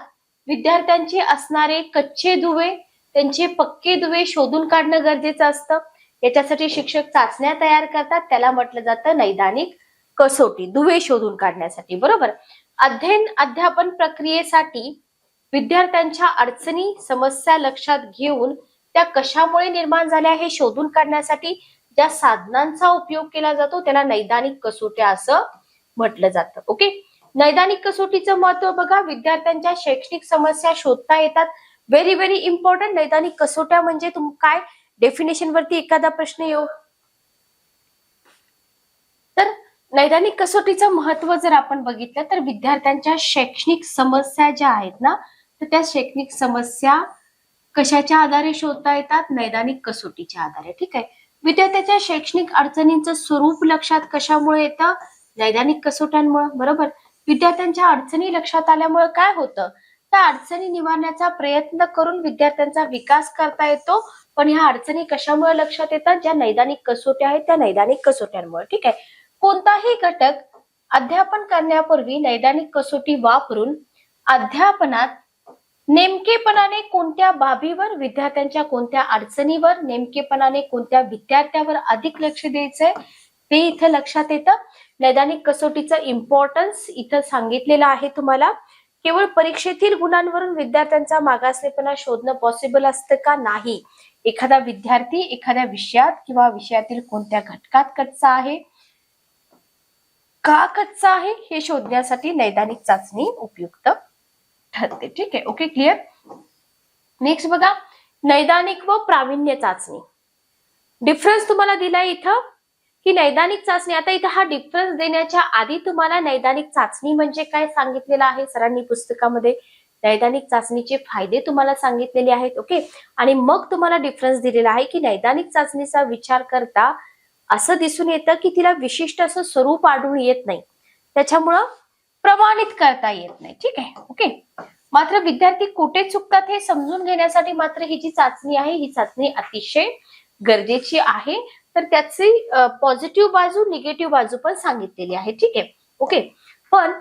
विद्यार्थ्यांचे असणारे कच्चे दुवे, त्यांचे पक्के दुवे शोधून काढणं गरजेचं असतं. याच्यासाठी शिक्षक चाचण्या तयार करतात, त्याला म्हटलं जातं नैदानिक कसोटी, दुवे शोधून काढण्यासाठी. बरोबर. अध्ययन अध्यापन प्रक्रियेसाठी विद्यार्थ्यांच्या अडचणी समस्या लक्षात घेऊन त्या कशामुळे निर्माण झाल्या हे शोधून काढण्यासाठी ज्या साधनांचा उपयोग केला जातो त्याला नैदानिक कसोट्या असं म्हटलं जातं. ओके, नैदानिक कसोटीचं महत्व बघा, विद्यार्थ्यांच्या शैक्षणिक समस्या शोधता येतात. Very very important. नैदानिक कसोट्या म्हणजे काय डेफिनेशन वरती एखादा प्रश्न येऊ तर नैदानिक कसोटीचं महत्व जर आपण बघितलं तर विद्यार्थ्यांच्या शैक्षणिक समस्या ज्या आहेत ना तर त्या शैक्षणिक समस्या कशाच्या आधारे शोधता येतात? नैदानिक कसोटीच्या आधारे. ठीक आहे, विद्यार्थ्याच्या शैक्षणिक अडचणींचं स्वरूप लक्षात कशामुळे येतं? नैदानिक कसोट्यांमुळे. बरोबर, विद्यार्थ्यांच्या अडचणी लक्षात आल्यामुळे काय होतं? त्या अडचणी निवारण्याचा प्रयत्न करून विद्यार्थ्यांचा विकास करता येतो. पण ह्या अडचणी कशामुळे लक्षात येतात? ज्या नैदानिक कसोट्या आहेत त्या नैदानिक कसोट्यांमुळे. ठीक आहे, कोणताही घटक अध्यापन करण्यापूर्वी नैदानिक कसोटी वापरून अध्यापनात नेमकेपणाने कोणत्या बाबीवर, विद्यार्थ्यांच्या कोणत्या अडचणीवर, नेमकेपणाने कोणत्या विद्यार्थ्यावर अधिक लक्ष द्यायचंय ते इथं लक्षात येतं. नैदानिक कसोटीचं इम्पॉर्टन्स इथं सांगितलेलं आहे तुम्हाला. केवळ परीक्षेतील गुणांवरून विद्यार्थ्यांचा मागासलेपणा शोधणं पॉसिबल असतं का? नाही. एखादा विद्यार्थी एखाद्या विषयात किंवा विषयातील कोणत्या घटकात कच्चा आहे, का कच्चा आहे हे शोधण्यासाठी नैदानिक चाचणी उपयुक्त ठरते. ठीक आहे, ओके, क्लिअर. नेक्स्ट बघा, नैदानिक व प्रावीण्य चाचणी. डिफरन्स तुम्हाला दिलाय इथं की नैदानिक चाचणी. आता इथं हा डिफरन्स देण्याच्या आधी तुम्हाला नैदानिक चाचणी म्हणजे काय सांगितलेलं आहे सरांनी पुस्तकामध्ये. नैदानिक चाचणीचे फायदे तुम्हाला सांगितलेले आहेत. ओके, आणि मग तुम्हाला डिफरन्स दिलेला आहे की नैदानिक चाचणीचा विचार करता असं दिसून येतं की तिला विशिष्ट असं स्वरूप आढळून येत नाही, त्याच्यामुळं प्रमाणित करता येत नाही. ठीक आहे, ओके. मात्र विद्यार्थी कुठे चुकतात हे समजून घेण्यासाठी मात्र ही जी चाचणी आहे ही चाचणी अतिशय गरजेची आहे. तर त्याची पॉझिटिव्ह बाजू निगेटिव्ह बाजू पण सांगितलेली आहे. ठीक आहे, ओके. पण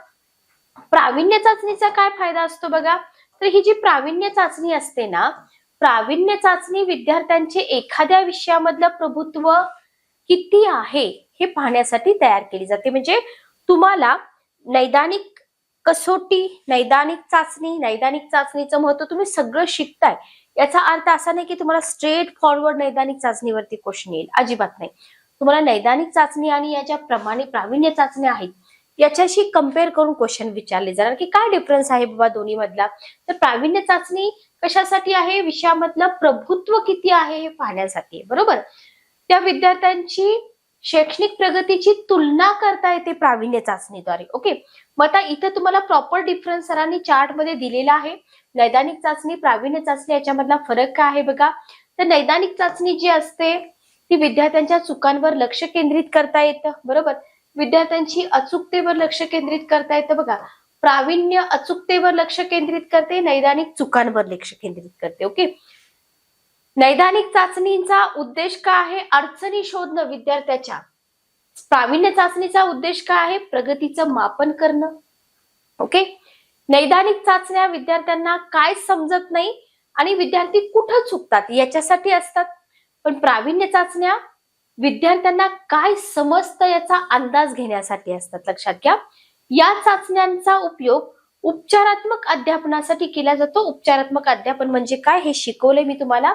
प्रावीण्य चाचणीचा काय फायदा असतो बघा, तर ही जी प्रावीण्य चाचणी असते ना, प्रावीण्य चाचणी विद्यार्थ्यांचे एखाद्या विषयामधलं प्रभुत्व किती आहे हे पाहण्यासाठी तयार केली जाते. म्हणजे तुम्हाला नैदानिक कसोटी, नैदानिक चाचणीचं महत्व तुम्ही सगळं शिकताय. याचा अर्थ असा नाही की तुम्हाला स्ट्रेट फॉरवर्ड नैदानिक चाचणीवरती क्वेश्चन येईल, अजिबात नाही. तुम्हाला नैदानिक चाचणी आणि या ज्या प्रावीण्य चाचण्या आहेत याच्याशी कम्पेअर करून क्वेश्चन विचारले जाणार की काय डिफरन्स आहे बाबा दोन्ही मधला. तर प्रावीण्य चाचणी कशासाठी आहे? विषयामधलं प्रभुत्व किती आहे हे पाहण्यासाठी. बरोबर, त्या विद्यार्थ्यांची शैक्षणिक प्रगतीची तुलना करता येते प्रावीण्य चाचणीद्वारे. ओके, मग आता इथं तुम्हाला प्रॉपर डिफरन्स सरांनी चार्ट मध्ये दिलेला आहे. नैदानिक चाचणी, प्रावीण्य चाचणी याच्यामधला फरक काय आहे बघा. तर नैदानिक चाचणी जी असते ती विद्यार्थ्यांच्या चुकांवर लक्ष केंद्रित करता येतं. बरोबर, विद्यार्थ्यांची अचूकतेवर लक्ष केंद्रित करता येतं. बघा, प्रावीण्य अचूकतेवर लक्ष केंद्रित करते, नैदानिक चुकांवर लक्ष केंद्रित करते. ओके, नैदानिक चाचणीचा उद्देश काय आहे? अडचणी शोधणं विद्यार्थ्याच्या. प्रावीण्य चाचणीचा उद्देश काय आहे? प्रगतीचं मापन करणं. ओके, नैदानिक चाचण्या विद्यार्थ्यांना काय समजत नाही आणि विद्यार्थी कुठं चुकतात याच्यासाठी असतात. पण प्रावीण्य चाचण्या विद्यार्थ्यांना काय समजतं याचा अंदाज घेण्यासाठी असतात. लक्षात घ्या, या चाचण्यांचा उपयोग उपचारात्मक अध्यापनासाठी केला जातो. उपचारात्मक अध्यापन म्हणजे काय हे शिकवले मी तुम्हाला.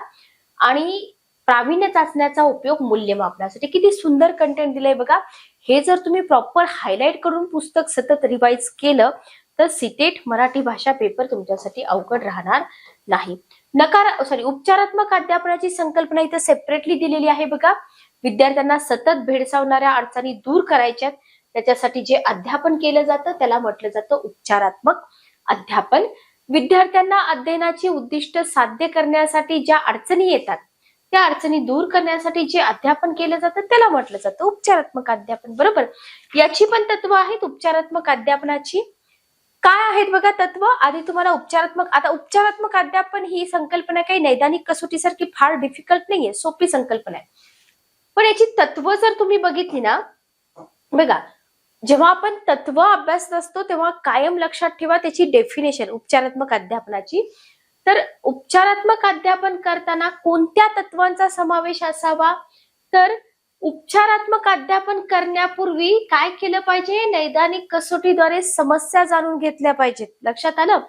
आणि प्रावीण्य चाचण्याचा उपयोग मूल्यमापनासाठी. किती सुंदर कंटेंट दिलंय बघा. हे जर तुम्ही प्रॉपर हायलाइट करून पुस्तक सतत रिवाइज केलं तर सीटेट मराठी भाषा पेपर तुमच्यासाठी अवघड राहणार नाही. उपचारात्मक अध्यापनाची संकल्पना इथं सेपरेटली दिलेली आहे बघा. विद्यार्थ्यांना सतत भेडसावणाऱ्या अडचणी दूर करायच्यात, त्याच्यासाठी जे अध्यापन केलं जातं त्याला म्हटलं जातं उपचारात्मक अध्यापन. विद्यार्थ्यांना अध्ययनाची उद्दिष्ट साध्य करण्यासाठी ज्या अडचणी येतात त्या अडचणी दूर करण्यासाठी जे अध्यापन केलं जातं त्याला म्हटलं जातं उपचारात्मक अध्यापन. बरोबर, याची पण तत्व आहेत उपचारात्मक अध्यापनाची. काय आहेत बघा तत्व. आधी तुम्हाला उपचारात्मक अध्यापन ही संकल्पना काही नैदानिक कसोटीसारखी फार डिफिकल्ट नाहीये, सोपी संकल्पना आहे. पण याची तत्व जर तुम्ही बघितली ना, बघा, जेव्हा आपण तत्व अभ्यासत असतो तेव्हा कायम लक्षात ठेवा त्याची डेफिनेशन उपचारात्मक अध्यापनाची. तर उपचारात्मक अध्यापन करताना कोणत्या तत्वांचा समावेश असावा? तर उपचारात्मक अध्यापन करण्यापूर्वी काय केलं पाहिजे? नैदानिक कसोटीद्वारे समस्या जाणून घेतल्या पाहिजेत. लक्षात आलं?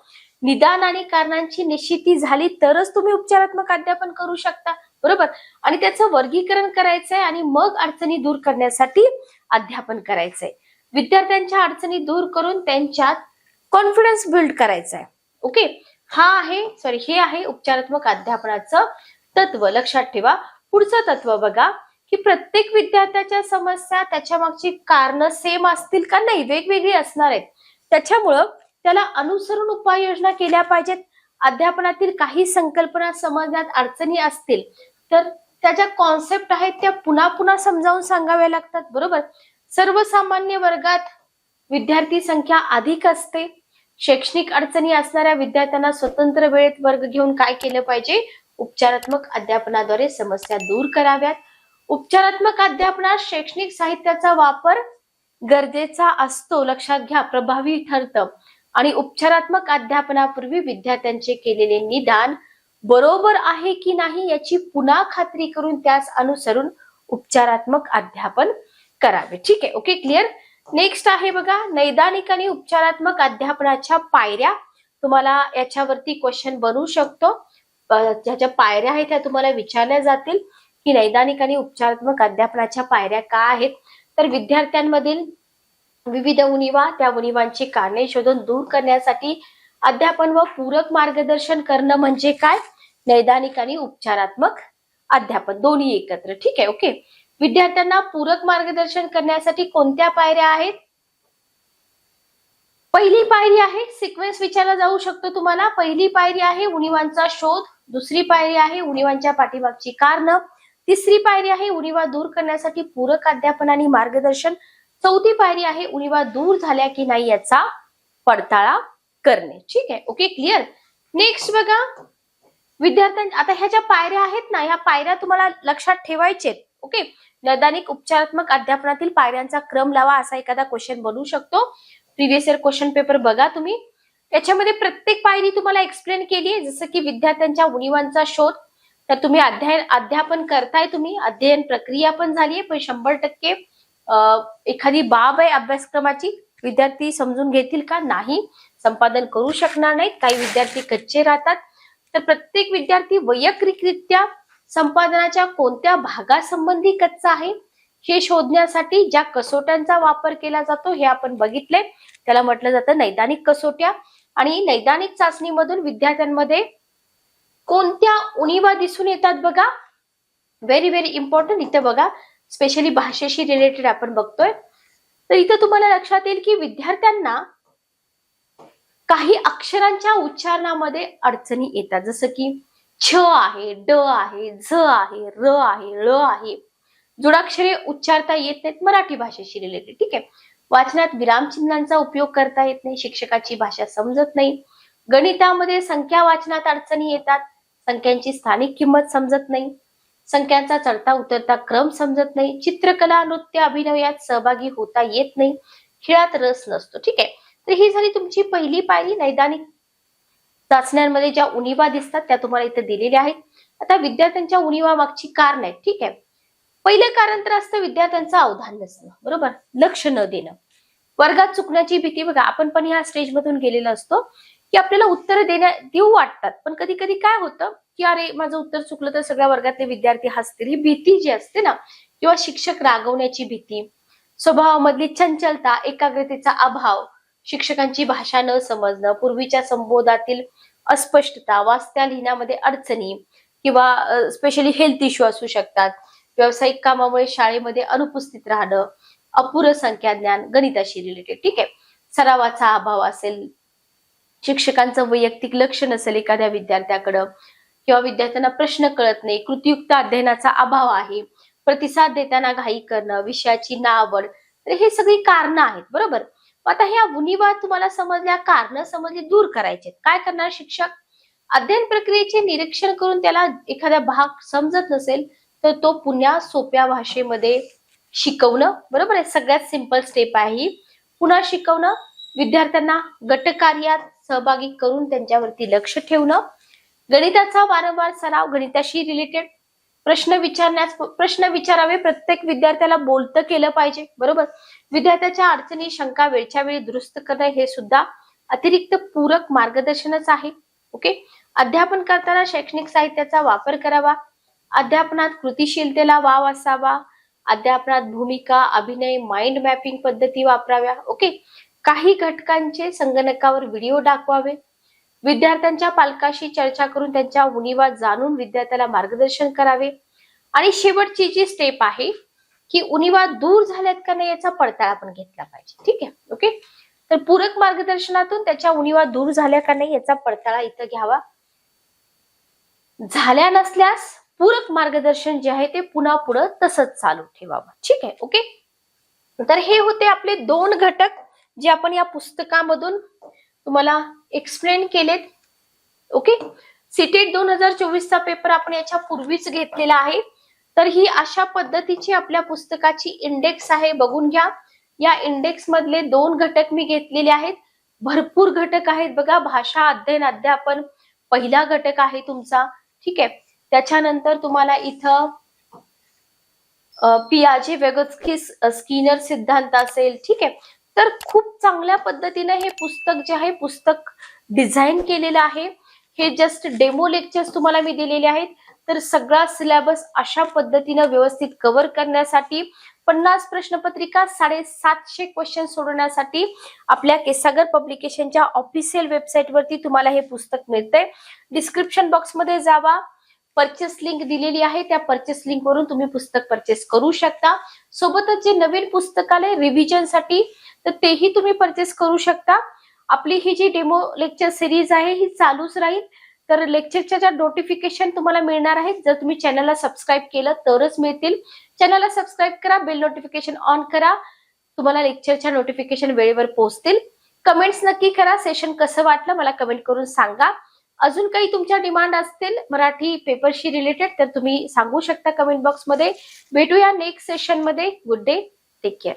निदान आणि कारणांची निश्चिती झाली तरच तुम्ही उपचारात्मक अध्यापन करू शकता, बरोबर. आणि त्याचं वर्गीकरण करायचंय आणि मग अडचणी दूर करण्यासाठी अध्यापन करायचंय. विद्यार्थ्यांच्या अडचणी दूर करून त्यांच्यात कॉन्फिडन्स बिल्ड करायचा आहे. ओके, हे आहे उपचारात्मक अध्यापनाचं तत्व. लक्षात ठेवा. पुढचं तत्व बघा की प्रत्येक विद्यार्थ्याच्या समस्या त्याच्या मागची कारण सेम असतील का? नाही, वेगवेगळी असणार आहेत. त्याच्यामुळं त्याला अनुसरून उपाययोजना केल्या पाहिजेत. अध्यापनातील काही संकल्पना समजण्यात अडचणी असतील तर त्याच्या कॉन्सेप्ट आहेत त्या पुन्हा पुन्हा समजावून सांगाव्या लागतात, बरोबर. सर्वसामान्य वर्गात विद्यार्थी संख्या अधिक असते. शैक्षणिक अडचणी असणाऱ्या विद्यार्थ्यांना स्वतंत्र वेळेत वर्ग घेऊन काय केलं पाहिजे? उपचारात्मक अध्यापनाद्वारे समस्या दूर कराव्यात. उपचारात्मक अध्यापनात शैक्षणिक साहित्याचा वापर गरजेचा असतो. लक्षात घ्या, प्रभावी ठरतं. आणि उपचारात्मक अध्यापनापूर्वी विद्यार्थ्यांचे केलेले निदान बरोबर आहे की नाही याची पुन्हा खात्री करून त्यास अनुसरून उपचारात्मक अध्यापन करावे. ठीक आहे, ओके, क्लिअर. नेक्स्ट आहे बघा, नैदानिक आणि उपचारात्मक अध्यापनाच्या पायऱ्या. तुम्हाला याच्यावरती क्वेश्चन बनवू शकतो. ज्याच्या पायऱ्या आहेत त्या तुम्हाला विचारल्या जातील की नैदानिक आणि उपचारात्मक अध्यापनाच्या पायऱ्या काय आहेत. तर विद्यार्थ्यांमधील विविध उणिवा, त्या उणिवांची कारणे शोधून दूर करण्यासाठी अध्यापन व पूरक मार्गदर्शन करणं म्हणजे काय? नैदानिक आणि उपचारात्मक अध्यापन दोन्ही एकत्र. ठीक आहे, ओके. विद्यार्थ्यांना पूरक मार्गदर्शन करण्यासाठी कोणत्या पायऱ्या आहेत? पहिली पायरी आहे, सिक्वेन्स विचारला जाऊ शकतो तुम्हाला. पहिली पायरी आहे उणिवांचा शोध. दुसरी पायरी आहे उणिवांच्या पाठीमागची कारण. तिसरी पायरी आहे उणिवा दूर करण्यासाठी पूरक अध्यापन आणि मार्गदर्शन. चौथी पायरी आहे उणिवा दूर झाल्या की नाही याचा पडताळा करणे. ठीक आहे, ओके, क्लिअर. नेक्स्ट बघा, आता ह्या ज्या पायऱ्या आहेत ना, ह्या पायऱ्या तुम्हाला लक्षात ठेवायचे. ओके, नैदानिक उपचारात्मक अध्यापनातील पायऱ्यांचा क्रम लावा असा एखादा क्वेश्चन बनवू शकतो. प्रिव्हियस इयर क्वेश्चन पेपर बघा तुम्ही. याच्यामध्ये प्रत्येक पायरी तुम्हाला एक्सप्लेन केली आहे. जसं की विद्यार्थ्यांच्या उणिवांचा शोध, तर तुम्ही अध्यापन करताय, तुम्ही अध्ययन प्रक्रिया पण झालीये, पण 100% एखादी बाब आहे अभ्यासक्रमाची विद्यार्थी समजून घेतील का? नाही, संपादन करू शकणार नाहीत. काही विद्यार्थी कच्चे राहतात. तर प्रत्येक विद्यार्थी वैयक्तिकरित्या संपादनाच्या कोणत्या भागासंबंधी कच्चा आहे हे शोधण्यासाठी ज्या कसोट्यांचा वापर केला जातो हे आपण बघितले. त्याला म्हटलं जातं नैदानिक कसोट्या. आणि नैदानिक चाचणीमधून विद्यार्थ्यांमध्ये कोणत्या उणिवा दिसून येतात बघा. Very very important. इथे बघा, स्पेशली भाषेशी रिलेटेड आपण बघतोय. तर इथं तुम्हाला लक्षात येईल की विद्यार्थ्यांना काही अक्षरांच्या उच्चारणामध्ये अडचणी येतात. जसं की छ आहे, ड आहे, झ आहे, र आहे, ळ आहे. जोडाक्षरे उच्चारता येत नाहीत मराठी भाषेशी रिलेटेड. ठीक आहे. वाचनात विरामचिन्हांचा उपयोग करता येत नाही. शिक्षकाची भाषा समजत नाही. गणितामध्ये संख्या वाचनात अडचणी येतात. संख्यांची स्थानिक किंमत समजत नाही. संख्यांचा चढता उतरता क्रम समजत नाही. चित्रकला, नृत्य, अभिनय यात सहभागी होता येत नाही. खेळात रस नसतो. ठीक आहे. तर ही झाली तुमची पहिली पायरी. नैदानिक चाचण्यांमध्ये ज्या उणिवा दिसतात त्या तुम्हाला इथे दिलेल्या आहेत. आता विद्यार्थ्यांच्या उणिवा मागची कारण आहेत. ठीक आहे. पहिलं कारण तर असतं विद्यार्थ्यांचं अवधान नसणं, बरोबर, लक्ष न देणं. वर्गात चुकण्याची भीती. बघा, आपण पण ह्या स्टेज मधून गेलेलो असतो की आपल्याला उत्तर देऊ वाटतात, पण कधी कधी काय होतं की अरे माझं उत्तर चुकलं तर सगळ्या वर्गातले विद्यार्थी हसतील, ही भीती जी असते ना, किंवा शिक्षक रागवण्याची भीती, स्वभावामधली चंचलता, एकाग्रतेचा अभाव, शिक्षकांची भाषा न समजणं, पूर्वीच्या संबोधातील अस्पष्टता, वाचत्या लिहिण्यामध्ये अडचणी, किंवा स्पेशली हेल्थ इश्यू असू शकतात. व्यावसायिक कामामुळे शाळेमध्ये अनुपस्थित राहणं, अपुरं संख्याज्ञान, गणिताशी रिलेटेड. ठीक आहे. सरावाचा अभाव असेल, शिक्षकांचं वैयक्तिक लक्ष नसेल एखाद्या विद्यार्थ्याकडं, किंवा विद्यार्थ्यांना प्रश्न कळत नाही, कृतीयुक्त अध्ययनाचा अभाव आहे, प्रतिसाद देताना घाई करणं, विषयाची नावड. तर हे सगळी कारणं आहेत, बरोबर. आता ह्या उणिवा तुम्हाला समजल्या, कारणं समजली, दूर करायचे. काय करणार शिक्षक? अध्ययन प्रक्रियेचे निरीक्षण करून त्याला एखादा भाग समजत नसेल तर तो पुन्हा सोप्या भाषेमध्ये शिकवणं, बरोबर आहे. सगळ्यात सिंपल स्टेप आहे ही. पुन्हा शिकवणं, विद्यार्थ्यांना गटकार्यात सहभागी करून त्यांच्यावरती लक्ष ठेवणं, गणिताचा वारंवार सराव, गणिताशी रिलेटेड प्रश्न विचारावे. प्रत्येक विद्यार्थ्याला बोलतं केलं पाहिजे, बरोबर. विद्यार्थ्याच्या अडचणी, शंका वेळच्या वेळी दुरुस्त करणं हे सुद्धा अतिरिक्त पूरक मार्गदर्शनच आहे. ओके. अध्यापन करताना शैक्षणिक साहित्याचा वापर करावा. अध्यापनात कृतीशीलतेला वाव असावा. अध्यापनात भूमिका, अभिनय, माइंड मॅपिंग पद्धती वापराव्या. ओके. काही घटकांचे संगणकावर व्हिडिओ दाखवावे. विद्यार्थ्यांच्या पालकाशी चर्चा करून त्यांच्या उणिवा जाणून विद्यार्थ्याला मार्गदर्शन करावे. आणि शेवटची जी स्टेप आहे की उणिवा दूर झाल्यात का नाही याचा पडताळा पण घेतला पाहिजे. ठीक आहे. ओके. तर पूरक मार्गदर्शनातून त्याच्या उणिवा दूर झाल्या का नाही याचा पडताळा इथं घ्यावा. झाल्या नसल्यास पूरक मार्गदर्शन जे आहे ते पुन्हा पुढे तसंच चालू ठेवावं. ठीक आहे. ओके. तर हे होते आपले 2 घटक जे आपण या पुस्तकामधून तुम्हाला एक्सप्लेन केलेत. ओके. सीटेट 2024 चा पेपर आपण याच्या पूर्वीच घेतलेला आहे. तर ही अशा पद्धतीची आपल्या पुस्तकाची इंडेक्स आहे, बघून घ्या. या इंडेक्स मधले 2 घटक मी घेतलेले आहेत. भरपूर घटक आहेत बघा. भाषा अध्ययन अध्यापन पहिला घटक आहे तुमचा. ठीक आहे. त्याच्यानंतर तुम्हाला इथं पियाजे व्यगोत्स्की स्किनर सिद्धांत असेल. ठीक आहे. तर खूप चांगल्या पद्धतीने हे पुस्तक जे आहे पुस्तक डिझाईन केलेलं आहे. हे जस्ट डेमो लेक्चर्स तुम्हाला मी दिलेले आहेत. तर सगळा सिलेबस अशा पद्धतीने व्यवस्थित कव्हर करण्यासाठी 50 प्रश्नपत्रिका 750 क्वेश्चन सोडवण्यासाठी आपल्या केसागर पब्लिकेशनच्या ऑफिशियल वेबसाईट वरती तुम्हाला हे पुस्तक मिळतंय. डिस्क्रिप्शन बॉक्स मध्ये जावा. परचेस लिंक दिलेली आहे. त्या परचेस लिंक वरून तुम्ही पुस्तक परचेस करू शकता. सोबतच जे नवीन पुस्तक आले रिव्हिजन साठी तर तेही तुम्ही परचेस करू शकता. आपली ही जी डेमो लेक्चर सिरीज आहे ही चालूच राहील. तर लेक्चरच्या ज्या नोटिफिकेशन तुम्हाला मिळणार आहेत जर तुम्ही चॅनलला सबस्क्राईब केलं तरच मिळतील. चॅनलला सबस्क्राईब करा, बेल नोटिफिकेशन ऑन करा. तुम्हाला लेक्चरच्या नोटिफिकेशन वेळेवर पोहोचतील. कमेंट्स नक्की करा. सेशन कसं वाटलं मला कमेंट करून सांगा. अजून काही तुमच्या डिमांड असतील मराठी पेपरशी रिलेटेड तर तुम्ही सांगू शकता कमेंट बॉक्स मध्ये. भेटूया नेक्स्ट सेशन मध्ये. Good day. Take care.